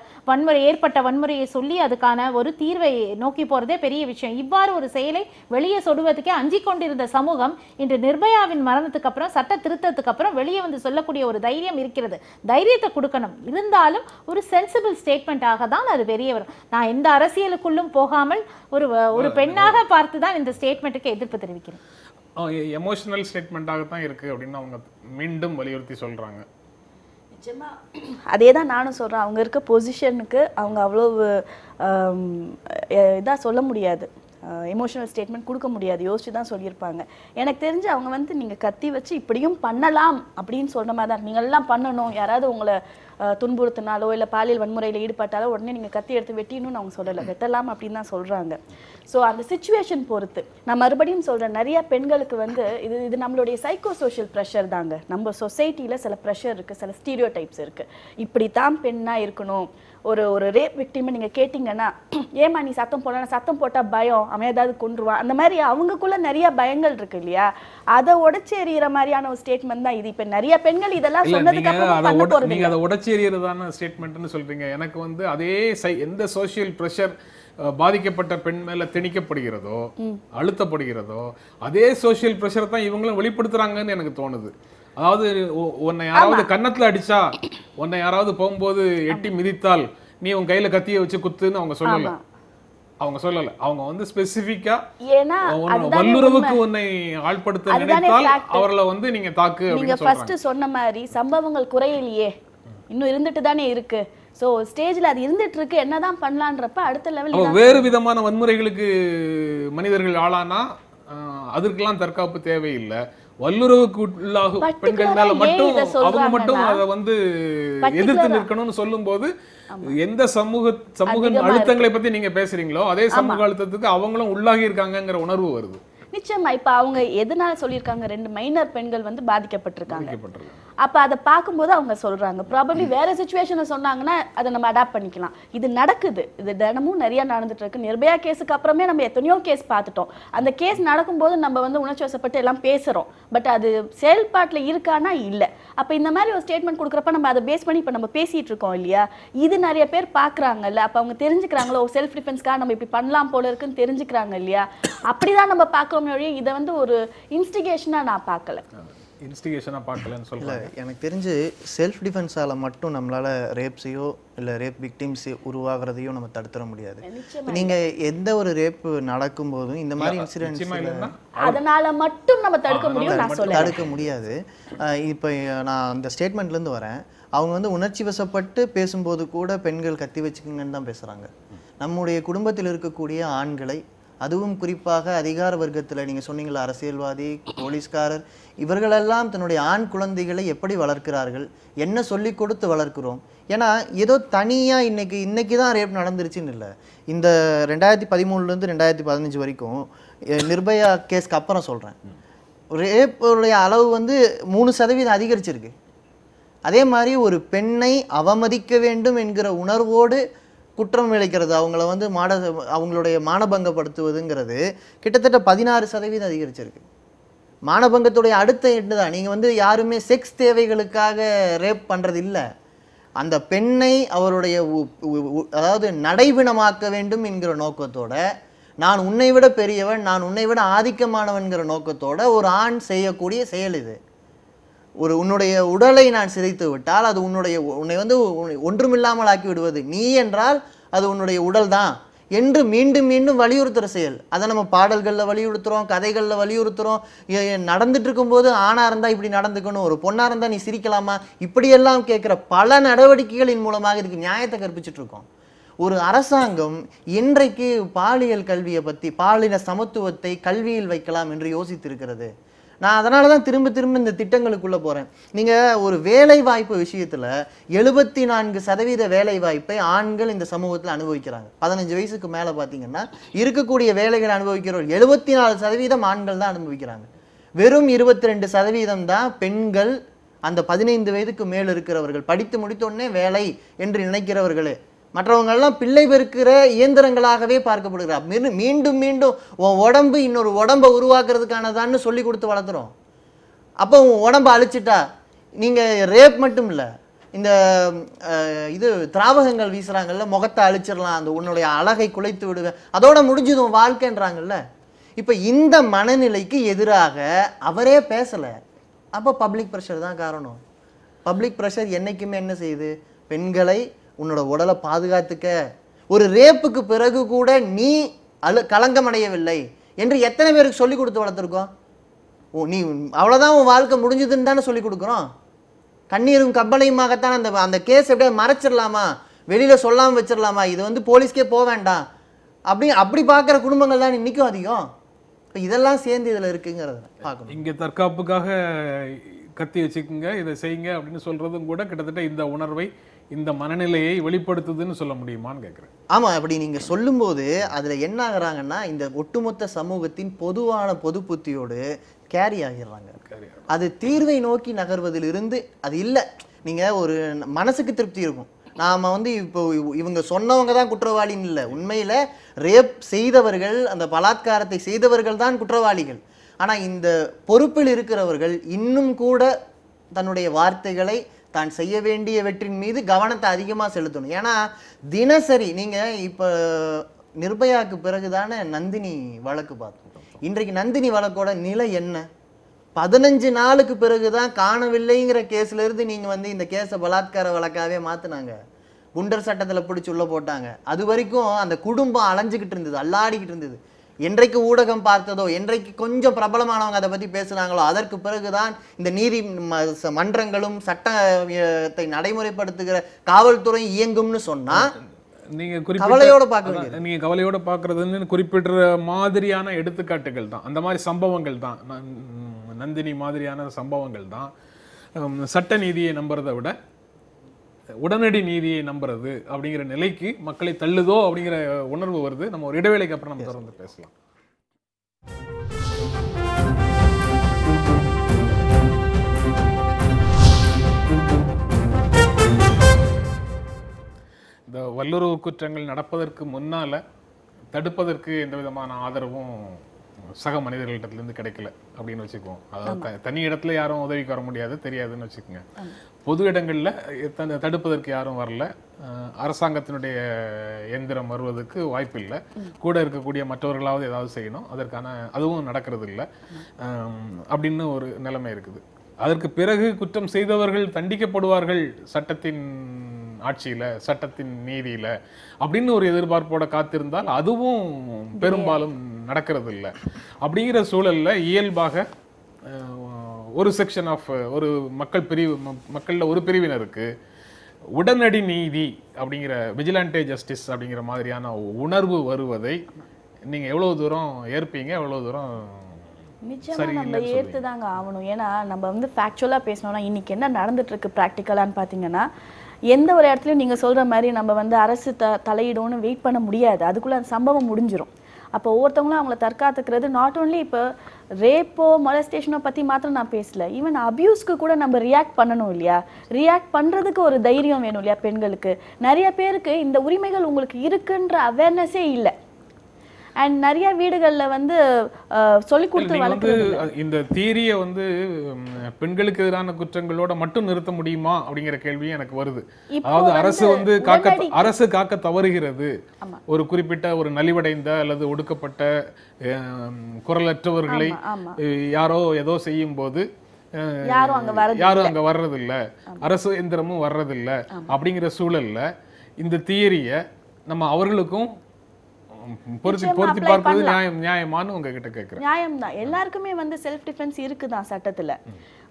ஏற்பட்ட வன்முறையை சொல்லி அதுக்கான ஒரு தீர்வை நோக்கி போகிறதே பெரிய விஷயம். இவ்வாறு ஒரு செயலை வெளியே சொல்லுவதுக்கே அஞ்சி கொண்டிருந்த சமூகம் இன்று நிர்பயாவின் மரணத்துக்கு அப்புறம் சட்ட திருத்தத்துக்கு அப்புறம் வெளியே வந்து சொல்லக்கூடிய ஒரு தைரியம் இருக்கிறது. தைரியத்தை கொடுக்கணும். இருந்தாலும் ஒரு சென்சிபிள் ஸ்டேட்மெண்ட்டாக தான் அது வெளியே வரும். நான் எந்த அரசியலுக்குள்ளும் போகாமல் ஒரு பெண்ணாக பார்த்து தான் இந்த ஸ்டேட்மெண்ட்டுக்கு எதிர்ப்பு தெரிவிக்கிறேன். எமோஷனல் ஸ்டேட்மெண்ட்டாக தான் இருக்கு அப்படின்னு அவங்க மீண்டும் வலியுறுத்தி சொல்றாங்க. நிச்சயமா அதே தான் நானும் சொல்றேன். அவங்க இருக்க பொசிஷனுக்கு அவங்க அவ்வளோ இதாக சொல்ல முடியாது, எமோஷனல் ஸ்டேட்மெண்ட் கொடுக்க முடியாது, யோசிச்சு தான் சொல்லியிருப்பாங்க. எனக்கு தெரிஞ்சு அவங்க வந்து நீங்கள் கத்தி வச்சு இப்படியும் பண்ணலாம் அப்படின்னு சொல்கிற மாதிரி தான், நீங்கள்லாம் பண்ணணும், யாராவது உங்களை துன்புறுத்தினாலோ இல்லை பாலியல் வன்முறையில் ஈடுபட்டாலோ உடனே நீங்கள் கத்தி எடுத்து வெட்டினும்னு அவங்க சொல்லலை, வெட்டலாம் அப்படின்னு தான் சொல்கிறாங்க. ஸோ அந்த சிச்சுவேஷன் பொறுத்து நான் மறுபடியும் சொல்கிறேன், நிறைய பெண்களுக்கு வந்து இது நம்மளுடைய சைக்கோ சோஷியல் ப்ரெஷர் தாங்க. நம்ம சொசைட்டியில் சில ப்ரெஷர் இருக்குது, சில ஸ்டீரியோ டைப்ஸ் இருக்குது. இப்படி தான் பெண்ணாக இருக்கணும். ஒரு ரேப் விக்டிமை நீங்கள் கேட்டிங்கன்னா, ஏமா நீ சத்தம் போட்டால் பயம், அவன் ஏதாவது கொன்றுவான், அந்த மாதிரி அவங்களுக்குள்ள நிறைய பயங்கள் இருக்கு இல்லையா, அதை உடைச்சி எறிகிற மாதிரியான ஒரு ஸ்டேட்மெண்ட் தான் இது. இப்போ நிறைய பெண்கள் இதெல்லாம் சொன்னதுக்கு அப்புறம் நீங்க அதை உடைச்சி எறிகிறதான ஸ்டேட்மெண்ட்னு சொல்றீங்க. எனக்கு வந்து அதே எந்த சோஷியல் ப்ரெஷர் பாதிக்கப்பட்ட பெண் மேல திணிக்கப்படுகிறதோ அழுத்தப்படுகிறதோ அதே சோஷியல் ப்ரெஷர் தான் இவங்களும் வெளிப்படுத்துறாங்கன்னு எனக்கு தோணுது. அதாவது உன்னை யாராவது கன்னத்துல அடிச்சா, உன்னை யாராவது போகும்போது எட்டி மிதித்தால் நீ உன் கையில கத்திய வச்சு குத்துன்னு அவங்க சொல்லல. அவங்க வந்து ஸ்பெசிபிக்கா வல்லுறவுக்கு உன்னை ஆள்படுத்த நினைத்தால் அவர்களை வந்து நீங்க தாக்கு நீங்க ஃபர்ஸ்ட் சொன்ன மாதிரி சம்பவங்கள் குறையிலேயே இன்னும் இருந்துட்டு தானே இருக்கு. சோ ஸ்டேஜ்ல அது இருந்துட்டு இருக்கு, என்னதான் பண்ணலான்றப்ப அடுத்த லெவல் வேறு விதமான வன்முறைகளுக்கு மனிதர்கள் ஆளானா அதற்கெல்லாம் தற்காப்பு தேவையில்லை. வல்லுறவுக்கு உள்ளாகும் பெண்கள் மேல மட்டும் அவங்க மட்டும் அதை வந்து எதிர்த்து நிற்கணும்னு சொல்லும் போது எந்த சமூக அழுத்தங்களை பத்தி நீங்க பேசுறீங்களோ அதே சமூக அழுத்தத்துக்கு அவங்களும் உள்ளாகி இருக்காங்கிற உணர்வு வருது. நிச்சயமா இப்ப அவங்க எதனால சொல்லியிருக்காங்க, 2 மைனர் பெண்கள் வந்து பாதிக்கப்பட்டிருக்காங்க. அப்ப அதை பார்க்கும்போது அவங்க சொல்றாங்க ப்ராபப்ளி வேற சிச்சுவேஷனை சொன்னாங்கன்னா அதை நம்ம அடாப்ட் பண்ணிக்கலாம். இது நடக்குது, இது தினமும் நிறைய நடந்துட்டு இருக்கு. நிர்பயா கேஸுக்கு அப்புறமே நம்ம எத்தனையோ கேஸ் பார்த்துட்டோம். அந்த கேஸ் நடக்கும்போது நம்ம வந்து உணர்ச்சி வசப்பட்டு எல்லாம் பேசுறோம், பட் அது செயல்பாட்டில் இருக்கானா இல்லை. அப்ப இந்த மாதிரி ஒரு ஸ்டேட்மெண்ட் கொடுக்குறப்ப நம்ம அதை பேஸ் பண்ணி இப்ப நம்ம பேசிட்டு இருக்கோம் இல்லையா, இது நிறைய பேர் பாக்குறாங்கல்ல. அப்ப அவங்க தெரிஞ்சுக்கிறாங்களோ செல்ஃப் டிஃபென்ஸ்க்காக நம்ம இப்படி பண்ணலாம் போல இருக்குன்னு தெரிஞ்சுக்கிறாங்க இல்லையா. அப்படிதான் நம்ம பார்க்கிறோம். இதை வந்து ஒரு இன்ஸ்டிகேஷனா நான் பார்க்கல. எனக்கு தெரிஞ்சு செல்ஃப் டிஃபென்ஸால மட்டும் நம்மளால ரேப்ஸையோ இல்லை ரேப் விக்டிம்ஸ் உருவாகிறதையோ நம்ம தடுத்துட முடியாது. நீங்க எந்த ஒரு ரேப் நடக்கும் போதும் இந்த மாதிரி இன்சிடென்ட்ஸ் அதனால மட்டும் நம்ம தடுக்க முடியும் தடுக்க முடியாது. இப்போ நான் அந்த ஸ்டேட்மெண்ட்ல இருந்து வரேன். அவங்க வந்து உணர்ச்சி வசப்பட்டு பேசும்போது கூட பெண்கள் கத்தி வச்சுக்குங்கன்னு தான் பேசுறாங்க. நம்முடைய குடும்பத்தில் இருக்கக்கூடிய ஆண்களை அதுவும் குறிப்பாக அதிகார வர்க்கத்தில் நீங்கள் சொன்னீங்களா, அரசியல்வாதி, போலீஸ்காரர், இவர்களெல்லாம் தன்னுடைய ஆண் குழந்தைகளை எப்படி வளர்க்கிறார்கள், என்ன சொல்லி கொடுத்து வளர்க்கிறோம். ஏன்னா ஏதோ தனியாக இன்னைக்கு தான் ரேப் நடந்துருச்சுன்னு இல்லை. இந்த 2013 2015 வரைக்கும் நிர்பயா கேஸ்க்கு அப்புறம் சொல்கிறேன், ரேப்புடைய அளவு வந்து 3% அதிகரிச்சிருக்கு. அதே மாதிரி ஒரு பெண்ணை அவமதிக்க வேண்டும் என்கிற உணர்வோடு குற்றம் இழைக்கிறது, அவங்கள வந்து அவங்களுடைய மானபங்கப்படுத்துவதுங்கிறது கிட்டத்தட்ட 16% அதிகரிச்சிருக்கு. மானபங்கத்துடைய அடுத்த எட்டு தான். நீங்கள் வந்து யாருமே செக்ஸ் தேவைகளுக்காக ரேப் பண்ணுறது இல்லை. அந்த பெண்ணை அவருடைய அதாவது நடைபிணமாக்க வேண்டும் என்கிற நோக்கத்தோட, நான் உன்னை விட பெரியவன், நான் உன்னை விட ஆதிக்கமானவன்கிற நோக்கத்தோட ஒரு ஆண் செய்யக்கூடிய செயல் இது. உன்னுடைய உடலை நான் சிதைத்து விட்டால் அது உன்னை வந்து ஒன்றுமில்லாமல் ஆக்கி விடுவது. நீ என்றால் அது உன்னுடைய உடல் தான் என்று மீண்டும் மீண்டும் வலியுறுத்துகிற செயல். அதை நம்ம பாடல்களில் வலியுறுத்துகிறோம், கதைகளில் வலியுறுத்துகிறோம். நடந்துட்டு இருக்கும்போது ஆணாக இருந்தால் இப்படி நடந்துக்கணும், ஒரு பொண்ணாக இருந்தால் நீ சிரிக்கலாமா, இப்படியெல்லாம் கேட்குற பல நடவடிக்கைகளின் மூலமாக இதுக்கு நியாயத்தை கற்பிச்சுட்டு இருக்கோம். ஒரு அரசாங்கம் இன்றைக்கு பாலியல் கல்வியை பற்றி, பாலின சமத்துவத்தை கல்வியில் வைக்கலாம் என்று யோசித்திருக்கிறது. நான் அதனால தான் திரும்ப திரும்ப இந்த திட்டங்களுக்குள்ளே போகிறேன். நீங்கள் ஒரு வேலை வாய்ப்பு விஷயத்தில் 74% வேலை வாய்ப்பை ஆண்கள் இந்த சமூகத்தில் அனுபவிக்கிறாங்க. 15 வயசுக்கு மேலே பார்த்தீங்கன்னா இருக்கக்கூடிய வேலைகளை அனுபவிக்கிறவர்கள் 74% ஆண்கள் தான் அனுபவிக்கிறாங்க. வெறும் 22% தான் பெண்கள், அந்த 15 வயதுக்கு மேல் இருக்கிறவர்கள், படித்து முடித்தோடனே வேலை என்று நினைக்கிறவர்களே. மற்றவங்கள்லாம் பிள்ளை பெருக்கிற இயந்திரங்களாகவே பார்க்கப்படுகிறார். மீண்டும் மீண்டும் உன் உடம்பு இன்னொரு உடம்பை உருவாக்குறதுக்கானதான்னு சொல்லி கொடுத்து வளர்த்துறோம். அப்போ உன் உடம்பை அழிச்சிட்டா நீங்கள் ரேப் மட்டும் இல்லை, இந்த இது திராவகங்கள் வீசுகிறாங்கல்ல, முகத்தை அழிச்சிடலாம், அந்த உன்னுடைய அழகை குலைத்து விடுவேன், அதோட முடிஞ்சது உன் வாழ்க்கைன்றாங்கல்ல. இப்போ இந்த மனநிலைக்கு எதிராக அவரே பேசலை. அப்போ பப்ளிக் ப்ரெஷர் தான் காரணம். பப்ளிக் ப்ரெஷர் என்றைக்குமே என்ன செய்யுது, பெண்களை உன்னோட உடலை பாதுகாத்துக்க, ஒரு ரேப்புக்கு பிறகு கூட நீ களங்கமடையவில்லை என்று எத்தனை பேருக்கு சொல்லி கொடுத்து வளர்த்துருக்கோம். நீ அவ்வளோதான் உன் வாழ்க்கை முடிஞ்சதுன்னு தானே சொல்லி கொடுக்குறோம். கண்ணீரும் கம்பளையுமாகத்தான் அந்த கேஸ் எப்படியா மறைச்சிடலாமா, வெளியில் சொல்லாமல் வச்சிடலாமா, இது வந்து போலீஸ்க்கே போக வேண்டாம் அப்படி பார்க்குற குடும்பங்கள் தான் இன்றைக்கும் அதிகம். இப்போ இதெல்லாம் சேர்ந்து இதில் இருக்குங்கிறத பார்க்கணும். இங்கே தற்காப்புக்காக கத்தி வச்சுக்குங்க, இதை செய்யுங்க அப்படின்னு சொல்கிறதும் கூட கிட்டத்தட்ட இந்த உணர்வை, இந்த மனநிலையை வெளிப்படுத்துதுன்னு சொல்ல முடியுமான்னு கேட்குறேன். ஆமாம், அப்படி நீங்கள் சொல்லும்போது அதில் என்ன ஆகுறாங்கன்னா, இந்த ஒட்டுமொத்த சமூகத்தின் பொதுவான பொது புத்தியோடு கேரி ஆகிடுறாங்க. அது தீர்வை நோக்கி நகர்வதிலிருந்து அது இல்லை. நீங்கள் ஒரு மனசுக்கு திருப்தி இருக்கும், நாம் வந்து இப்போ இவங்க சொன்னவங்க தான் குற்றவாளின்னு இல்லை. உண்மையில் ரேப் செய்தவர்கள், அந்த பலாத்காரத்தை செய்தவர்கள் தான் குற்றவாளிகள். ஆனால் இந்த பொறுப்பில் இருக்கிறவர்கள் இன்னும் கூட தன்னுடைய வார்த்தைகளை தான் செய்ய வேண்டியவற்றின் மீது கவனத்தை அதிகமாக செலுத்தணும். ஏன்னா தினசரி நீங்கள் இப்போ நிர்பயாவுக்கு பிறகுதானே நந்தினி வழக்கு பார்த்தோம். இன்றைக்கு நந்தினி வழக்கோட நிலை என்ன? 15 நாளுக்கு பிறகுதான் காணவில்லைங்கிற கேஸ்ல இருந்து நீங்கள் வந்து இந்த கேஸை பலாத்கார வழக்காகவே மாற்றினாங்க. குண்டர் சட்டத்தில் பிடிச்சி உள்ள போட்டாங்க. அது வரைக்கும் அந்த குடும்பம் அலைஞ்சிக்கிட்டு இருந்தது, அல்லாடிக்கிட்டு இருந்தது. என்றைக்கு ஊடகம் பார்த்ததோ, என்றைக்கு கொஞ்சம் பிரபலமானவங்க அதை பற்றி பேசுனாங்களோ, அதற்கு பிறகுதான் இந்த நீதி மன்றங்களும் சட்டத்தை நடைமுறைப்படுத்துகிற காவல்துறை இயங்கும்னு சொன்னா நீங்க கவலையோட பார்க்க, நீங்க கவலையோட பார்க்கறதுன்னு குறிப்பிடுற மாதிரியான எடுத்துக்காட்டுகள் தான், அந்த மாதிரி சம்பவங்கள் தான், நந்தினி மாதிரியான சம்பவங்கள் தான் சட்ட நீதியை நம்புறதை விட உடனடி நீதியை நம்புறது அப்படிங்கிற நிலைக்கு மக்களை தள்ளுதோ அப்படிங்கிற உணர்வு வருது. நம்ம ஒரு இடைவேளைக்கு அப்புறம் நம்ம தொடர்ந்து பேசலாம். இந்த வல்லுறவு குற்றங்கள் நடப்பதற்கு முன்னால தடுப்பதற்கு எந்த விதமான ஆதரவும் சக மனிதர்களிடத்துலேருந்து கிடைக்கல அப்படின்னு வச்சுக்குவோம். அதாவது தனி இடத்துல யாரும் உதவிக்கு வர முடியாது, தெரியாதுன்னு வச்சுக்கோங்க. பொது இடங்களில் தடுப்பதற்கு யாரும் வரல, அரசாங்கத்தினுடைய எந்திரம் வருவதற்கு வாய்ப்பு இல்லை, கூட இருக்கக்கூடிய மற்றவர்களாவது ஏதாவது செய்யணும், அதற்கான அதுவும் நடக்கிறது இல்லை அப்படின்னு ஒரு நிலைமை இருக்குது. அதற்கு பிறகு குற்றம் செய்தவர்கள் தண்டிக்கப்படுவார்கள் சட்டத்தின் ஆட்சியில், சட்டத்தின் நீதியில் அப்படின்னு ஒரு எதிர்பார்ப்போட காத்திருந்தால் அதுவும் பெரும்பாலும் நடக்கிறது இல்லை. அப்படிங்கிற சூழலில் இயல்பாக ஒரு செக்ஷன் ஆஃப் ஒரு மக்களில் ஒரு பிரிவினருக்கு உடனடி நீதி அப்படிங்கிற விஜிலான்டே ஜஸ்டிஸ் அப்படிங்கிற மாதிரியான உணர்வு வருவதை நீங்க எவ்வளவு தூரம் ஏற்பீங்க, எவ்வளவு தூரம் நிச்சயமா நம்ம ஏற்றுதாங்க ஆகணும். ஏன்னா நம்ம வந்து ஃபேக்சுவலாக பேசணும்னா இன்னைக்கு என்ன நடந்துட்டு இருக்கு ப்ராக்டிக்கலான்னு பார்த்தீங்கன்னா, எந்த ஒரு இடத்துலையும் நீங்கள் சொல்கிற மாதிரி நம்ம வந்து அரசு தலையிடும்னு வெயிட் பண்ண முடியாது. அதுக்குள்ளே அந்த சம்பவம் முடிஞ்சிடும். அப்போ ஒவ்வொருத்தவங்களும் அவங்கள தற்காத்துக்கிறது நாட் ஓன்லி இப்போ ரேப்போ மொலஸ்டேஷனோ பற்றி மாத்திரம் நான் பேசல, ஈவன் அபியூஸ்க்கு கூட நம்ம ரியாக்ட் பண்ணணும் இல்லையா? ரியாக்ட் பண்ணுறதுக்கு ஒரு தைரியம் வேணும் இல்லையா பெண்களுக்கு? நிறைய பேருக்கு இந்த உரிமைகள் உங்களுக்கு இருக்குன்ற அவேர்னஸே இல்லை. அண்ட் நிறைய வீடுகளில் வந்து சொல்லி கொடுத்து வளர்க்குறது. இந்த தியரியை வந்து பெண்களுக்கு எதிரான குற்றங்களோட மட்டும் நிறுத்த முடியுமா அப்படிங்கிற கேள்வி எனக்கு வருது. அதாவது அரசு காக்க தவறுகிறது. ஒரு குறிப்பிட்ட ஒரு நலிவடைந்த அல்லது ஒடுக்கப்பட்ட குரலற்றவர்களை யாரோ ஏதோ செய்யும் போது யாரும் அங்க வர்றதில்லை, அரசு எந்திரமும் வர்றதில்லை. அப்படிங்கிற சூழல்ல இந்த தியரியை நம்ம அவர்களுக்கும் பொருத்தி பார்க்கிறது நியாயமானு உங்ககிட்ட கேட்குறேன். நியாயம் தான். எல்லாருக்குமே வந்து செல்ஃப் டிஃபென்ஸ் இருக்குதான் சட்டத்துல.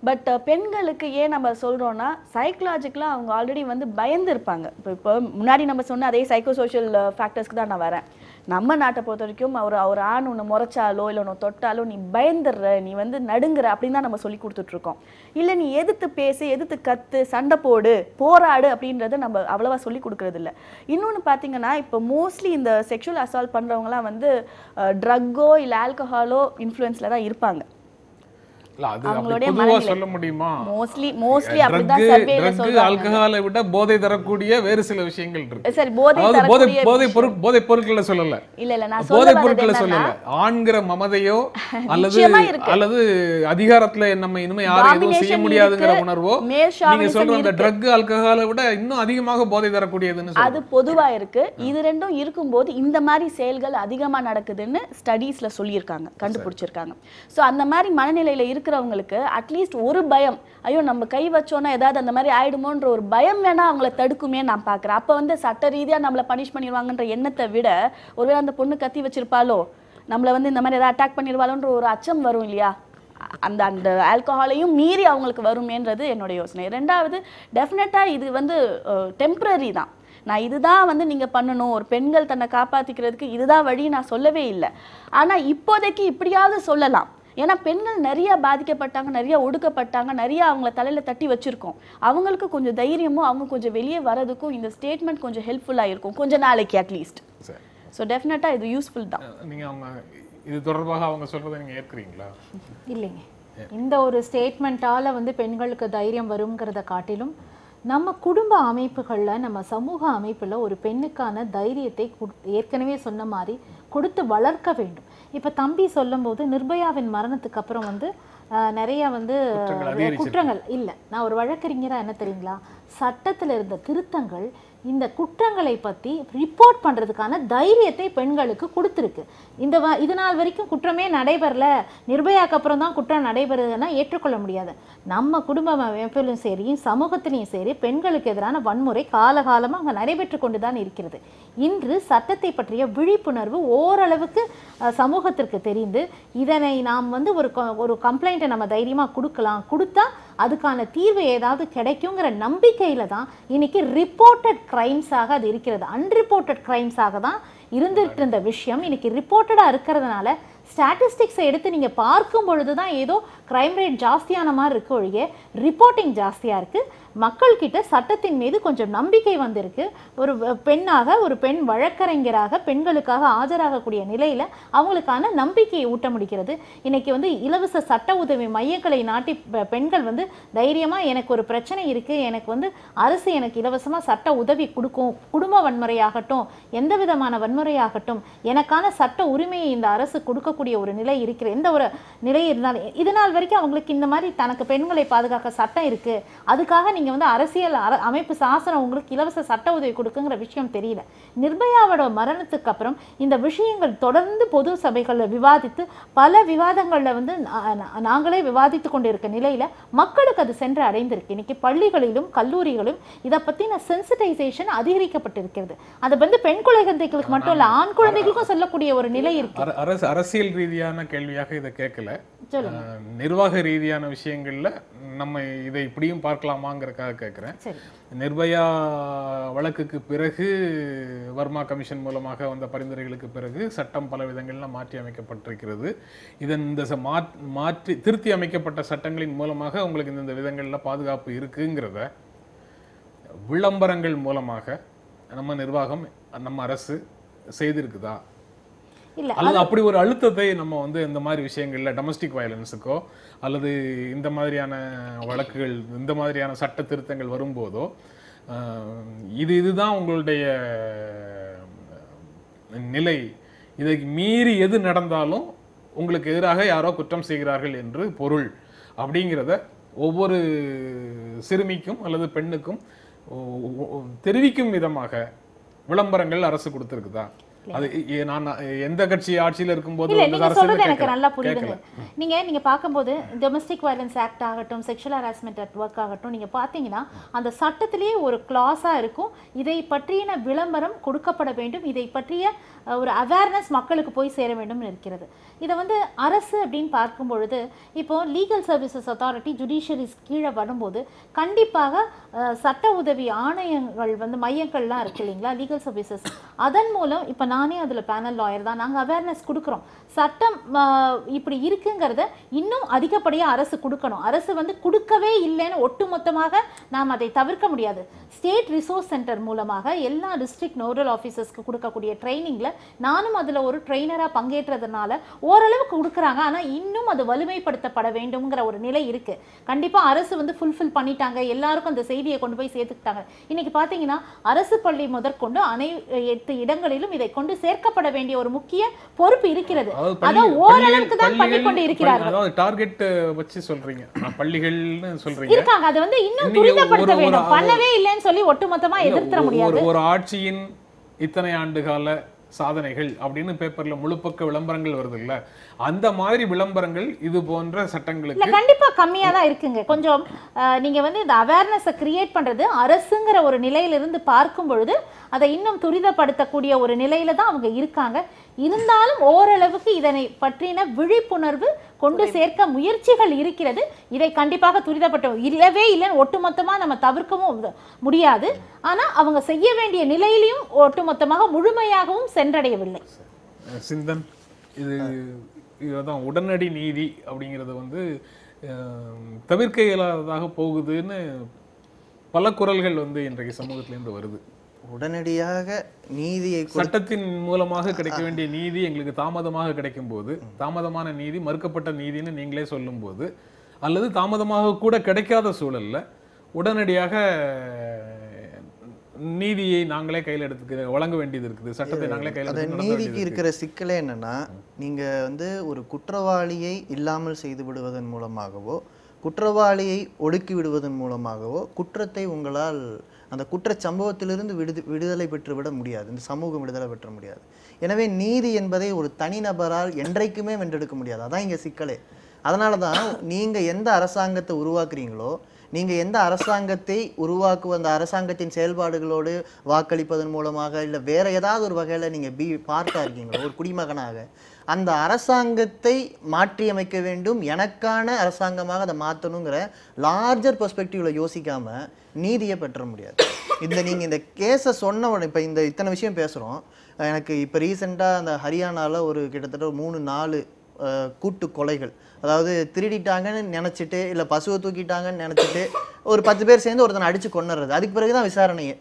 பட் பெண்களுக்கு ஏன் நம்ம சொல்றோம்னா, சைக்கலாஜிக்கலாக அவங்க ஆல்ரெடி வந்து பயந்து இருப்பாங்க. இப்போ முன்னாடி நம்ம சொன்ன அதே சைக்கோ சோஷியல் ஃபேக்டர்ஸ்க்கு தான் நான் வரேன். நம்ம நாட்டை பொறுத்த வரைக்கும் ஒரு ஆண் ஒன்று முறைச்சாலோ இல்லை ஒன்று தொட்டாலோ நீ பயந்துடுற, நீ வந்து நடுங்குற அப்படின்னு தான் நம்ம சொல்லி கொடுத்துட்ருக்கோம். இல்லை நீ எதிர்த்து பேசு, எதிர்த்து கத்து, சண்டை போடு, போராடு அப்படின்றத நம்ம அவ்வளவா சொல்லி கொடுக்கறது இல்லை. இன்னொன்று பார்த்தீங்கன்னா, இப்போ மோஸ்ட்லி இந்த செக்ஷுவல் அசால்ட் பண்ணுறவங்களாம் வந்து ட்ரக்கோ இல்லை ஆல்கஹாலோ இன்ஃப்ளூயன்ஸில் தான் இருப்பாங்க. சொல்ல முடியுமா? ஆல்கஹாலை விட போதை தரக்கூடிய வேறு சில விஷயங்கள் இருக்கு. சரி, போதை பொருட்களை சொல்லல, போதை பொருட்களை சொல்லல, ஆண்கிற மமதையோ அல்லது அதிகாரத்துல நம்ம இனிமே யாரும் எதுவும் செய்ய முடியாதுங்கிற உணர்வோ, நீங்க சொல்ற அந்த ட்ரக் ஆல்கஹாலை விட இன்னும் அதிகமாக போதை தரக்கூடியதுன்னு அது பொதுவா இருக்கு. இது ரெண்டும் இருக்கும்போது இந்த மாதிரி செயல்கள் அதிகமா நடக்குதுன்னு ஸ்டடீஸ்ல சொல்லியிருக்காங்க, கண்டுபிடிச்சிருக்காங்க. சோ அந்த மாதிரி மனநிலையில இருக்கிறவங்களுக்கு அட்லீஸ்ட் ஒரு பயம், ஐயோ நம்ம கை வச்சோன்னா ஏதாவது அந்த மாதிரி ஆயிடுமோன்ற ஒரு பயம் வேணா அவங்கள தடுக்குமே நான் பார்க்குறேன். அப்போ வந்து சட்ட ரீதியாக நம்மளை பனிஷ் பண்ணிடுவாங்கன்ற எண்ணத்தை விட, ஒருவேளை அந்த பொண்ணு கத்தி வச்சிருப்பாலோ, நம்மளை வந்து இந்த மாதிரி ஏதாவது அட்டாக் பண்ணிடுவாளோன்ற ஒரு அச்சம் வரும் இல்லையா? அந்த அந்த ஆல்கஹாலையும் மீறி அவங்களுக்கு வருமேன்றது என்னோட யோசனை. ரெண்டாவது, டெஃபினட்டாக இது வந்து டெம்பரரி தான். நான் இதுதான் வந்து நீங்கள் பண்ணணும், ஒரு பெண்கள் தன்னை காப்பாற்றிக்கிறதுக்கு இதுதான் வழி நான் சொல்லவே இல்லை. ஆனால் இப்போதைக்கு இப்படியாவது சொல்லலாம். ஏன்னா பெண்கள் நிறைய பாதிக்கப்பட்டாங்க, நிறைய ஒடுக்கப்பட்டாங்க, நிறைய அவங்கள தலையில தட்டி வச்சிருக்கோம். அவங்களுக்கு கொஞ்சம் தைரியமும் அவங்க கொஞ்சம் வெளியே வரதுக்கும் இந்த ஸ்டேட்மெண்ட் கொஞ்சம் ஹெல்ப்ஃபுல்லாக இருக்கும், கொஞ்ச நாளைக்கு அட்லீஸ்ட். ஸோ டெஃபினட்டாக இது யூஸ்ஃபுல் தான். நீங்கள் அவங்க இது தொடர்பாக அவங்க சொல்றதை நீங்கள் ஏற்கிறீங்களா? இல்லைங்க, இந்த ஒரு ஸ்டேட்மெண்ட்டால் வந்து பெண்களுக்கு தைரியம் வருங்கிறத காட்டிலும் நம்ம குடும்ப அமைப்புகளில், நம்ம சமூக அமைப்பில் ஒரு பெண்ணுக்கான தைரியத்தை ஏற்கனவே சொன்ன மாதிரி கொடுத்து வளர்க்க வேண்டும். இப்போ தம்பி சொல்லும்போது நிர்பயாவின் மரணத்துக்கு அப்புறம் வந்து நிறைய வந்து குற்றங்கள் இல்லை. நான் ஒரு வழக்கறிஞராக என்ன தெரியுங்களா, சட்டத்தில் இருந்த திருத்தங்கள் இந்த குற்றங்களை பற்றி ரிப்போர்ட் பண்ணுறதுக்கான தைரியத்தை பெண்களுக்கு கொடுத்துருக்கு. இது நாள் வரைக்கும் குற்றமே நடைபெறல, நிர்பயாக்கு அப்புறம் தான் குற்றம் நடைபெறுதுன்னா ஏற்றுக்கொள்ள முடியாது. நம்ம குடும்ப அமைப்பிலும் சரி, சமூகத்திலையும் சரி, பெண்களுக்கு எதிரான வன்முறை காலகாலமாக அங்கே நடைபெற்று கொண்டு தான் இருக்கிறது. இன்று சட்டத்தை பற்றிய விழிப்புணர்வு ஓரளவுக்கு சமூகத்திற்கு தெரிந்து, இதனை நாம் வந்து ஒரு கம்ப்ளைண்ட்டை நம்ம தைரியமாக கொடுத்தா அதுக்கான தீர்வு ஏதாவது கிடைக்குங்கிற நம்பிக்கையில தான் இன்னைக்கு ரிப்போர்ட்டட் கிரைம்ஸாக அது இருக்கிறது. அன்ரிப்போர்ட்டட் கிரைம்ஸாக தான் இருந்துட்டு இருந்த விஷயம் இன்னைக்கு ரிப்போர்ட்டடாக இருக்கிறதுனால ஸ்டாட்டிஸ்டிக்ஸை எடுத்து நீங்கள் பார்க்கும் பொழுது தான் ஏதோ கிரைம் ரேட் ஜாஸ்தியான மாதிரி இருக்கு ஒழிய ரிப்போர்ட்டிங் ஜாஸ்தியாக இருக்குது. மக்கள்கிட்ட சட்டத்தின் மீது கொஞ்சம் நம்பிக்கை வந்திருக்கு. ஒரு பெண்ணாக, ஒரு பெண் வழக்கறிஞராக பெண்களுக்காக ஆஜராகக்கூடிய நிலையில் அவங்களுக்கான நம்பிக்கையை ஊட்ட முடிகிறது. இன்னைக்கு வந்து இலவச சட்ட உதவி மையங்களை நாட்டி பெண்கள் வந்து தைரியமாக எனக்கு ஒரு பிரச்சனை இருக்குது, எனக்கு வந்து அரசு எனக்கு இலவசமாக சட்ட உதவி கொடுக்கும், குடும்ப வன்முறையாகட்டும் எந்த விதமான வன்முறையாகட்டும் எனக்கான சட்ட உரிமையை இந்த அரசு கொடுக்கக்கூடிய ஒரு நிலை இருக்கிற எந்த ஒரு நிலை இருந்தாலும், இதனால் வரைக்கும் அவங்களுக்கு இந்த மாதிரி தனக்கு பெண்களை பாதுகாக்க சட்டம் இருக்குது, அதுக்காக நீங்கள் வந்து அரசியல் அமைப்பு சாசனம் உங்களுக்கு இலவச சட்ட உதவி கொடுக்குங்கிற விஷயம் தெரியல. நிர்பயாவோட மரணத்துக்கு அப்புறம் இந்த விஷயங்கள் தொடர்ந்து பொது சபைகளில் விவாதித்து பல விவாதங்களில் வந்து நாங்களே விவாதித்து கொண்டு இருக்க நிலையில் மக்களுக்கு அது சென்று அடைந்திருக்கு. இன்னைக்கு பள்ளிகளிலும் கல்லூரிகளும் இதை பற்றின சென்சிட்டைசேஷன் அதிகரிக்கப்பட்டிருக்கிறது. அது வந்து பெண் குழந்தைகளுக்கு மட்டும் இல்லை, ஆண் குழந்தைகளுக்கும் சொல்லக்கூடிய ஒரு நிலை இருக்கு. அரசியல் ரீதியான கேள்வியாக இதை கேட்கல, நிர்வாக ரீதியான விஷயங்கள்ல நம்ம இதை இப்படியும் பார்க்கலாமாங்கிற அப்படிங்கிறதுக்காக கேட்குறேன். சரி. நிர்பயா வழக்குக்கு பிறகு வர்மா கமிஷன் மூலமாக வந்த பரிந்துரைகளுக்கு பிறகு சட்டம் பல விதங்கள்ல மாற்றி அமைக்கப்பட்டிருக்கிறது. இதன் இந்த மாற்றி திருத்தி அமைக்கப்பட்ட சட்டங்களின் மூலமாக உங்களுக்கு இந்த விதங்கள்ல பாதுகாப்பு இருக்குங்கிறத விளம்பரங்கள் மூலமாக நம்ம நிர்வாகம், நம்ம அரசு செய்திருக்குதா? இல்ல அல்லது அப்படி ஒரு அழுத்தத்தை நம்ம வந்து இந்த மாதிரி விஷயங்கள்ல டொமஸ்டிக் வயலன்ஸுக்கோ அல்லது இந்த மாதிரியான வழக்குகள், இந்த மாதிரியான சட்ட திருத்தங்கள் வரும்போதோ இதுதான் உங்களுடைய நிலை, இதை மீறி எது நடந்தாலும் உங்களுக்கு எதிராக யாரோ குற்றம் செய்கிறார்கள் என்று பொருள் அப்படிங்கிறத ஒவ்வொரு சிறுமிக்கும் அல்லது பெண்ணுக்கும் தெரிவிக்கும் விதமாக விளம்பரங்கள் அரசு கொடுத்திருக்குதா? அது நான் எந்த கட்சி ஆட்சியில் இருக்கும்போது இல்ல நீங்க சொல்றது எனக்கு நல்லா புரியுதுங்க. நீங்க பார்க்கும்போது டொமஸ்டிக் வயலன்ஸ் ஆக்ட் ஆகட்டும், செக்ஷுவல் ஹராஸ்மெண்ட் அட் ஒர்க் ஆகட்டும், நீங்க பாத்தீங்கன்னா அந்த சட்டத்திலேயே ஒரு கிளாஸா இருக்கும், இதை பற்றின விளம்பரம் கொடுக்கப்பட வேண்டும், இதை பற்றிய ஒரு அவேர்னஸ் மக்களுக்கு போய் சேர வேண்டும் இருக்கிறது. இதை வந்து அரசு அப்படின்னு பார்க்கும் பொழுது இப்போ லீகல் சர்வீசஸ் அத்தாரிட்டி ஜுடிஷியரிஸ் கீழே வரும்போது கண்டிப்பாக சட்ட உதவி ஆணையங்கள் வந்து மையங்கள்லாம் இருக்கு இல்லைங்களா, லீகல் சர்வீசஸ், அதன் மூலம் இப்போ நானே அதில் பேனல் லாயர் தான், நாங்கள் அவேர்னஸ் கொடுக்குறோம். சட்டம் இப்படி இருக்குங்கிறத இன்னும் அதிகப்படியாக அரசு கொடுக்கணும். அரசு வந்து கொடுக்கவே இல்லைன்னு ஒட்டுமொத்தமாக நாம் அதை தவிர்க்க முடியாது. ஸ்டேட் ரிசோர்ஸ் சென்டர் மூலமாக எல்லா டிஸ்ட்ரிக்ட் நோடல் ஆஃபீஸர்ஸ்க்கு கொடுக்கக்கூடிய ட்ரைனிங்கில் நானும் அதில் ஒரு ட்ரெயினராக பங்கேற்றதுனால ஓரளவுக்கு கொடுக்குறாங்க. ஆனால் இன்னும் அது வலிமைப்படுத்தப்பட வேண்டும்ங்கிற ஒரு நிலை இருக்குது. கண்டிப்பாக அரசு வந்து ஃபுல்ஃபில் பண்ணிட்டாங்க, எல்லாருக்கும் அந்த செய்தியை கொண்டு போய் சேர்த்துக்கிட்டாங்க. இன்னைக்கு பார்த்தீங்கன்னா அரசு பள்ளி முதற்கொண்டு அனைத்து இடங்களிலும் இதை கொண்டு சேர்க்கப்பட வேண்டிய ஒரு முக்கிய பொறுப்பு இருக்கிறது. அதை ஓரளவுக்கு தான் பண்ணிக்கொண்டு இருக்கிறார்கள். அதாவது டார்கெட் வச்சு சொல்றீங்க, பள்ளிகள்னு சொல்றீங்க இருக்காங்க, அதை வந்து இன்னும் துரிதப்படுத்த வேண்டும். பண்ணவே இல்லைன்னு சொல்லி ஒட்டுமொத்தமா எதிர்த்த முடியாது. ஒரு ஆட்சியின் இத்தனை ஆண்டுகால சாதனைகள் அப்படின்னு பேப்பர்ல முழுப்பக்க விளம்பரங்கள் வருது இல்ல, அந்த மாதிரி விளம்பரங்கள் இது போன்ற சட்டங்களுக்கு கண்டிப்பா கம்மியா தான் இருக்குங்க. கொஞ்சம் நீங்க வந்து இந்த அவேர்னஸை கிரியேட் பண்றது அரசுங்கிற ஒரு நிலையிலிருந்து பார்க்கும் பொழுது அதை இன்னும் துரிதப்படுத்தக்கூடிய ஒரு நிலையில தான் அவங்க இருக்காங்க. இருந்தாலும் ஓரளவுக்கு இதனை பற்றின விழிப்புணர்வு கொண்டு சேர்க்க முயற்சிகள் இருக்கிறது. இதை கண்டிப்பாக துரிதப்பட்டோம் இல்லவே இல்லைன்னு ஒட்டுமொத்தமா நம்ம தவிர்க்கவும் முடியாது. ஆனா அவங்க செய்ய வேண்டிய நிலையிலையும் ஒட்டுமொத்தமாக முழுமையாகவும் சென்றடையவில்லை. சிந்தன், இதுதான் உடனடி நீதி அப்படிங்கிறது வந்து தவிர்க்க இயலாததாக போகுதுன்னு பல குரல்கள் வந்து இன்றைக்கு சமூகத்திலேருந்து வருது. உடனடியாக நீதியை சட்டத்தின் மூலமாக கிடைக்க வேண்டிய நீதி எங்களுக்கு தாமதமாக கிடைக்கும் போது, தாமதமான நீதி மறுக்கப்பட்ட நீதின்னு நீங்களே சொல்லும் போது, அல்லது தாமதமாக கூட கிடைக்காத சூழல்ல உடனடியாக நீதியை நாங்களே கையில் எடுத்து வழங்க வேண்டியது இருக்குது, சட்டத்தை நாங்களே கையில் எடுத்து. நீதிக்கு இருக்கிற சிக்கலே என்னன்னா, நீங்க வந்து ஒரு குற்றவாளியை இல்லாமல் செய்து விடுவதன் மூலமாகவோ குற்றவாளியை ஒடுக்கி விடுவதன் மூலமாகவோ குற்றத்தை உங்களால் அந்த குற்ற சம்பவத்திலிருந்து விடுதலை பெற்றுவிட முடியாது, இந்த சமூகம் விடுதலை பெற்ற முடியாது. எனவே நீதி என்பதை ஒரு தனிநபரால் என்றைக்குமே வென்றெடுக்க முடியாது. அதான் இங்கே சிக்கலே. அதனால தான் நீங்கள் எந்த அரசாங்கத்தை உருவாக்குறீங்களோ, நீங்கள் எந்த அரசாங்கத்தை அந்த அரசாங்கத்தின் செயல்பாடுகளோடு வாக்களிப்பதன் மூலமாக இல்லை வேற ஏதாவது ஒரு வகையில் நீங்கள் பார்ட்டா இருக்கீங்களோ ஒரு குடிமகனாக, அந்த அரசாங்கத்தை மாற்றியமைக்க வேண்டும், எனக்கான அரசாங்கமாக அதை மாற்றணுங்கிற லார்ஜர் பெர்ஸ்பெக்டிவ்ல யோசிக்காம நீதியை பெற்ற முடியாது. நீங்கள் இந்த கேஸை சொன்ன உடனே இப்போ இத்தனை விஷயம் பேசுகிறோம். எனக்கு இப்போ ரீசெண்டாக அந்த ஹரியானாவில் ஒரு கிட்டத்தட்ட 3-4 கூட்டு கொலைகள், அதாவது திருடிட்டாங்கன்னு நினச்சிட்டு இல்லை பசுவை தூக்கிட்டாங்கன்னு நினச்சிட்டு ஒரு 10 பேர் சேர்ந்து ஒருத்தனை அடித்து கொண்டுறது, அதுக்கு பிறகு தான் விசாரணையே.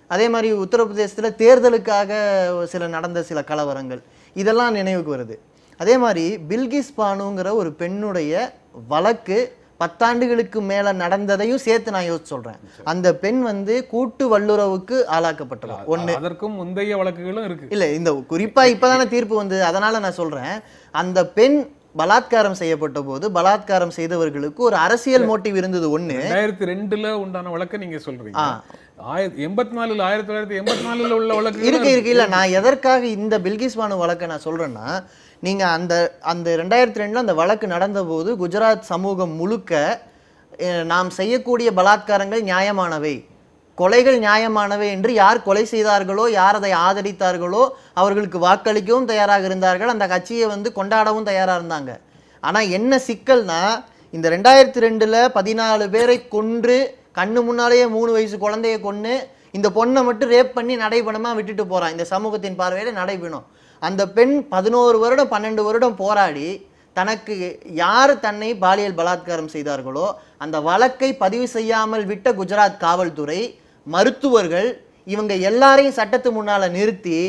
அதே மாதிரி உத்தரப்பிரதேசத்தில் தேர்தலுக்காக நடந்த சில கலவரங்கள், இதெல்லாம் நினைவுக்கு வருது. அதே மாதிரி பில்கிஸ் பானுங்கிற ஒரு பெண்ணுடைய வழக்கு 10 ஆண்டுகளுக்கு மேல நடந்ததையும் சேர்த்து நான் யோசிச்சு சொல்றேன். அந்த பெண் வந்து கூட்டு வல்லுறவுக்கு ஆளாக்கப்பட்டவர். ஒண்ணு, அதற்கும் முந்தைய வழக்குகளும் இருக்கு. இல்ல, இந்த குறிப்பா இப்பதானே தீர்ப்பு வந்து, அதனால நான் சொல்றேன், அந்த பெண் பலாத்காரம் செய்யப்பட்ட போது பலாத்காரம் செய்தவர்களுக்கு ஒரு அரசியல் மோட்டிவ் இருந்தது. ஒண்ணு 2002ல உண்டான வழக்க நீங்க சொல்றீங்க, 1984 உள்ள வழக்கு இருக்கு. இல்ல, நான் எதற்காக இந்த பில்கிஸ் பானு வழக்கை நான் சொல்றேன்னா, நீங்க அந்த 2002ல அந்த வழக்கு நடந்த போது குஜராத் சமூகம் முழுக்க நாம் செய்யக்கூடிய பலாத்காரங்கள் நியாயமானவை, கொலைகள் நியாயமானவை என்று யார் கொலை செய்தார்களோ, யார் அதை ஆதரித்தார்களோ அவர்களுக்கு வாக்களிக்கவும் தயாராக இருந்தார்கள், அந்த கட்சியை வந்து கொண்டாடவும் தயாராக இருந்தாங்க. ஆனால் என்ன சிக்கல்னா, இந்த 2002ல் 14 பேரை கொன்று கண்ணு முன்னாலேயே 3 வயசு குழந்தைய கொன்று இந்த பொண்ணை மட்டும் ரேப் பண்ணி நடைபெணமாக விட்டுட்டு போகிறான். இந்த சமூகத்தின் பார்வையில் நடைபெணும். அந்த பெண் 11 வருடம் 12 வருடம் போராடி தனக்கு யார் தன்னை பாலியல் பலாத்காரம் செய்தார்களோ அந்த வழக்கை பதிவு செய்யாமல் விட்ட குஜராத் காவல்துறை, மருத்துவர்கள் இவங்க எல்லாரையும் சட்டத்து முன்னால் நிறுத்தி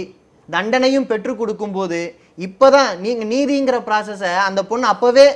தண்டனையும் பெற்று கொடுக்கும்போது இப்போதான் நீங்கள் நீதிங்கிற ப்ராசஸை அந்த பொண்ணு அப்போவே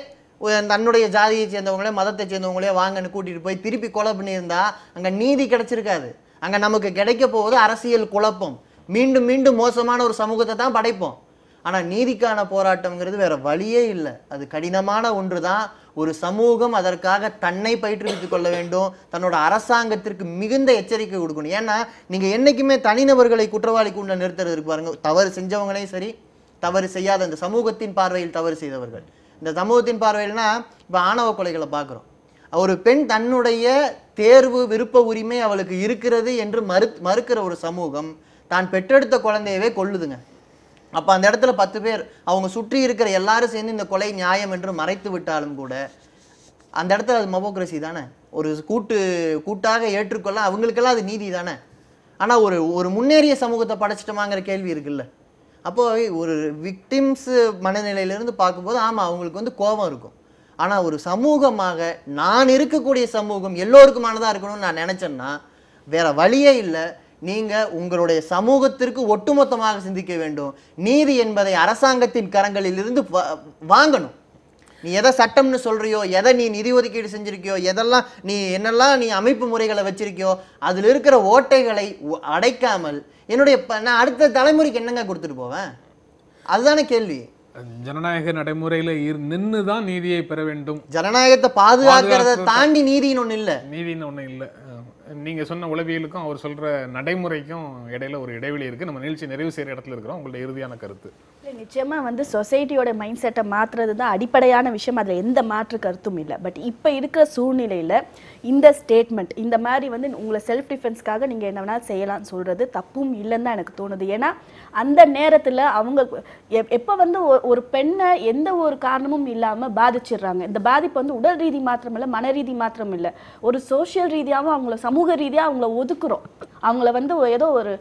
தன்னுடைய ஜாதியை சேர்ந்தவங்களே மதத்தை சேர்ந்தவங்களே வாங்கன்னு கூட்டிகிட்டு போய் திருப்பி கொலை பண்ணியிருந்தா அங்கே நீதி கிடைச்சிருக்காது. அங்கே நமக்கு கிடைக்க போவது அரசியல் குழப்பம். மீண்டும் மீண்டும் மோசமான ஒரு சமூகத்தை தான் படைப்போம். ஆனால் நீதிக்கான போராட்டம்ங்கிறது வேற வழியே இல்லை. அது கடினமான ஒன்று தான். ஒரு சமூகம் அதற்காக தன்னை பயிற்றுவித்துக் கொள்ள வேண்டும். தன்னோட அரசாங்கத்திற்கு மிகுந்த எச்சரிக்கை கொடுக்கணும். ஏன்னா நீங்கள் என்றைக்குமே தனிநபர்களை குற்றவாளி கூண்ட நிறுத்துறதுக்கு பாருங்க, தவறு செஞ்சவங்களையும் சரி, தவறு செய்யாத இந்த சமூகத்தின் பார்வையில் தவறு செய்தவர்கள். இந்த சமூகத்தின் பார்வையில்னா இப்போ ஆணவ கொலைகளை பார்க்குறோம். ஒரு பெண் தன்னுடைய தேர்வு விருப்ப உரிமை அவளுக்கு இருக்கிறது என்று மறுக்கிற ஒரு சமூகம் தான் பெற்றெடுத்த குழந்தையவே கொல்லுதுங்க. அப்போ அந்த இடத்துல 10 பேர் அவங்க சுற்றி இருக்கிற எல்லாரும் சேர்ந்து இந்த கொலை நியாயம் என்று மறைத்து விட்டாலும் கூட அந்த இடத்துல அது மொபோக்ரஸி தானே. ஒரு கூட்டாக ஏற்றுக்கொள்ள அவங்களுக்கெல்லாம் அது நீதி தானே. ஆனால் ஒரு முன்னேறிய சமூகத்தை படைச்சிட்டோமாங்கிற கேள்வி இருக்குல்ல. அப்போது ஒரு விக்டிம்ஸ் மனநிலையிலேருந்து பார்க்கும்போது ஆமாம் அவங்களுக்கு கோபம் இருக்கும். ஆனால் ஒரு சமூகமாக நான் இருக்கக்கூடிய சமூகம் எல்லோருக்குமானதாக இருக்கணும்னு நான் நினச்சேன்னா வேற வழியே இல்லை. நீங்கள் உங்களுடைய சமூகத்திற்கு ஒட்டுமொத்தமாக சிந்திக்க வேண்டும். நீதி என்பதை அரசாங்கத்தின் கரங்களில் இருந்து வாங்கணும். நீ எதை சட்டம்னு சொல்றியோ, எதை நீ நிதி ஒதுக்கீடு செஞ்சிருக்கியோ, எதெல்லாம் என்னெல்லாம் நீ அமைப்பு முறைகளை வச்சிருக்கியோ அதில் இருக்கிற ஓட்டைகளை அடைக்காமல் நான் அடுத்த தலைமுறைக்கு என்னங்க கொடுத்துட்டு போவேன்? அதுதானே கேள்வி. ஜனநாயக நடைமுறையில நின்று தான் நீதியை பெற வேண்டும். ஜனநாயகத்தை பாதுகாக்கிறத தாண்டி நீதின்னு ஒண்ணு இல்லை. நீதின்னு ஒண்ணு இல்லை. நீங்க சொன்ன உளவியலுக்கும் அவர் சொல்ற நடைமுறைக்கும் இடையில ஒரு இடைவெளி இருக்கு. நம்ம நிகழ்ச்சி நிறைவு செய்யற இடத்துல இருக்கிறோம். உங்களுடைய இறுதியான கருத்து? நிச்சயமா சொசைட்டியோட மைண்ட் செட்டை மாற்றுறது தான் அடிப்படையான விஷயம். அதில் எந்த மாற்று கருத்தும் இல்லை. பட் இப்போ இருக்கிற சூழ்நிலையில் இந்த ஸ்டேட்மெண்ட் இந்த மாதிரி உங்களை செல்ஃப் டிஃபென்ஸ்க்காக நீங்கள் என்ன வேணாலும் செய்யலாம்னு சொல்கிறது தப்பும் இல்லைன்னு தான் எனக்கு தோணுது. ஏன்னா அந்த நேரத்தில் அவங்க எப்போ ஒரு பெண்ணை எந்த ஒரு காரணமும் இல்லாமல் பாதிச்சிடுறாங்க. இந்த பாதிப்பு உடல் ரீதி மாத்திரம் இல்லை, மன ரீதி மாத்திரம் இல்லை, ஒரு சோஷியல் ரீதியாகவும் அவங்கள சமூக ரீதியாக அவங்கள ஒதுக்குறோம். அவங்கள ஏதோ ஒரு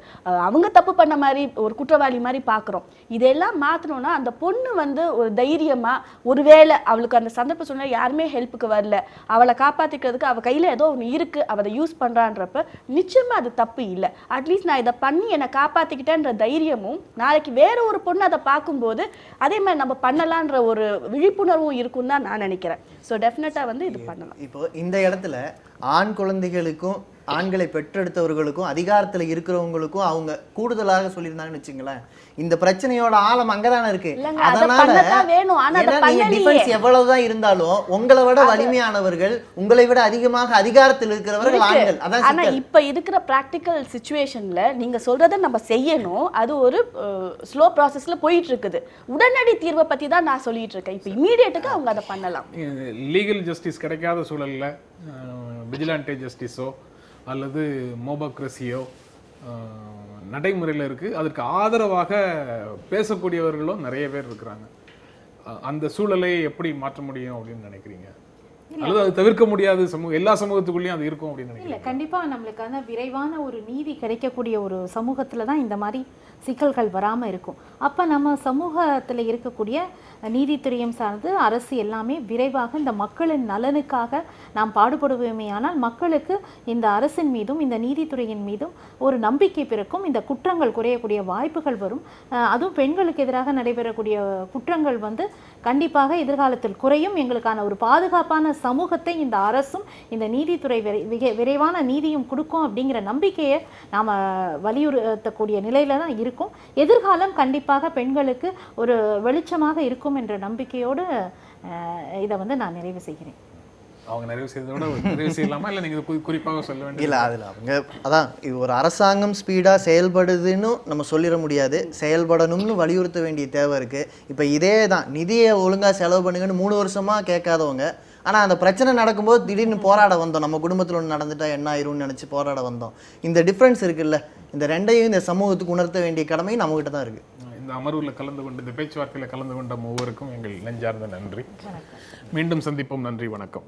அவங்க தப்பு பண்ண மாதிரி ஒரு குற்றவாளி மாதிரி பார்க்குறோம். இதெல்லாம் மாற்றணும்னா அந்த பொண்ணு ஒரு தைரியமாக, ஒருவேளை அவளுக்கு அந்த சந்தர்ப்ப சூழ்நிலை யாருமே ஹெல்ப்புக்கு வரல, அவளை காப்பாற்றிக்கிறதுக்கு அவள் கையில் ஏதோ ஒன்று இருக்குது, அவள் அதை யூஸ் பண்ணுறான்றப்ப நிச்சயமாக அது தப்பு இல்லை. அட்லீஸ்ட் நான் இதை பண்ணி என்னை காப்பாற்றிக்கிட்டேன்ற தைரியமும் நாளைக்கு வேற ஒரு பொண்ணு அதை பார்க்கும்போது அதே மாதிரி நம்ம பண்ணலான்ற ஒரு விழிப்புணர்வும் இருக்குன்னு தான் நான் நினைக்கிறேன். ஸோ டெஃபினட்டாக இது பண்ணலாம். இப்போ இந்த இடத்துல ஆண் குழந்தைகளுக்கும் ஆண்களை பெற்றெடுத்தவர்களுக்கும் அதிகாரத்தில் இருக்கிறவங்களுக்கும் அவங்க கூடுதலாக சொல்லியிருந்தாங்கன்னு வச்சுங்களேன், இந்த பிரச்சனையோட ஆழம் அங்கதானே இருக்கு. அதனால டிஃபென்ஸ் எவ்வளவுதான் இருந்தாலும் உங்களை விட வலிமையானவர்கள், உங்களை விட அதிகமாக அதிகாரத்தில் இருக்கிறவர்கள் ஆண்கள். ஆனா இப்ப இருக்கிற பிராக்டிக்கல் சிச்சுவேஷன்ல நீங்க சொல்றதை நம்ம செய்யணும். அது ஒரு ஸ்லோ ப்ராசஸ்ல போயிட்டு இருக்குது. உடனடி தீர்வை பத்தி தான் நான் சொல்லிட்டு இருக்கேன். இப்ப இமீடியட்டுக்கு அவங்க அதை பண்ணலாம். லீகல் ஜஸ்டிஸ் கிடைக்காத சூழல்ல விஜிலான்டே ஜஸ்டிஸோ அல்லது மோபோக்ரஸியோ நடைமுறையில் இருக்குது. அதற்கு ஆதரவாக பேசக்கூடியவர்களும் நிறைய பேர் இருக்கிறாங்க. அந்த சூழலை எப்படி மாற்ற முடியும் அப்படின்னு நினைக்கிறீங்க? அல்லது அது தவிர்க்க முடியாது எல்லா சமூகத்துக்குள்ளேயும் அது இருக்கும் அப்படின்னு நினைக்கிறீங்க? இல்லை, கண்டிப்பாக நம்மளுக்கான விரைவான ஒரு நீதி கிடைக்கக்கூடிய ஒரு சமூகத்தில் தான் இந்த மாதிரி சிக்கல்கள் வராமல் இருக்கும். அப்போ நம்ம சமூகத்தில் இருக்கக்கூடிய நீதித்துறையும் சார்ந்து அரசு எல்லாமே விரைவாக இந்த மக்களின் நலனுக்காக நாம் பாடுபடுவோமேயானால் மக்களுக்கு இந்த அரசின் மீதும் இந்த நீதித்துறையின் மீதும் ஒரு நம்பிக்கை பிறக்கும். இந்த குற்றங்கள் குறையக்கூடிய வாய்ப்புகள் வரும். அதுவும் பெண்களுக்கு எதிராக நடைபெறக்கூடிய குற்றங்கள் கண்டிப்பாக எதிர்காலத்தில் குறையும். எங்களுக்கான ஒரு பாதுகாப்பான சமூகத்தை இந்த அரசும் இந்த நீதித்துறை விரைவான நீதியும் கொடுக்கும் அப்படிங்கிற நம்பிக்கையை நாம் வலியுறுத்தக்கூடிய நிலையில தான் இருக்கும். எதிர்காலம் கண்டிப்பாக பெண்களுக்கு ஒரு வெளிச்சமாக இருக்கும் என்ற நம்பிக்கையோடு இதை நான் நிறைவு செய்கிறேன். அவங்க நிறைவு செய்ததோட நிறைவு செய்யலாமா இல்லை நீங்கள் குறிப்பாக சொல்ல வேண்டிய? இல்லை, அதில் அவங்க அதான் இது ஒரு அரசாங்கம் ஸ்பீடாக செயல்படுதுன்னு நம்ம சொல்லிட முடியாது. செயல்படணும்னு வலியுறுத்த வேண்டிய தேவை இருக்குது. இப்போ இதே தான் நிதியை ஒழுங்காக செலவு பண்ணுங்கன்னு 3 வருஷமாக கேட்காதவங்க, ஆனால் அந்த பிரச்சனை நடக்கும்போது திடீர்னு போராட வந்தோம். நம்ம குடும்பத்தில் ஒன்று நடந்துட்டா என்ன ஆயிரும்னு நினச்சி போராட வந்தோம். இந்த டிஃப்ரென்ஸ் இருக்குல்ல, இந்த ரெண்டையும் இந்த சமூகத்துக்கு உணர்த்த வேண்டிய கடமை நம்மகிட்ட தான் இருக்குது. இந்த அமர்வில் கலந்து கொண்டு இந்த பேச்சுவார்த்தையில் கலந்து கொண்ட ஒவ்வொருக்கும் எங்கள் நெஞ்சார்ந்த நன்றி. மீண்டும் சந்திப்போம். நன்றி, வணக்கம்.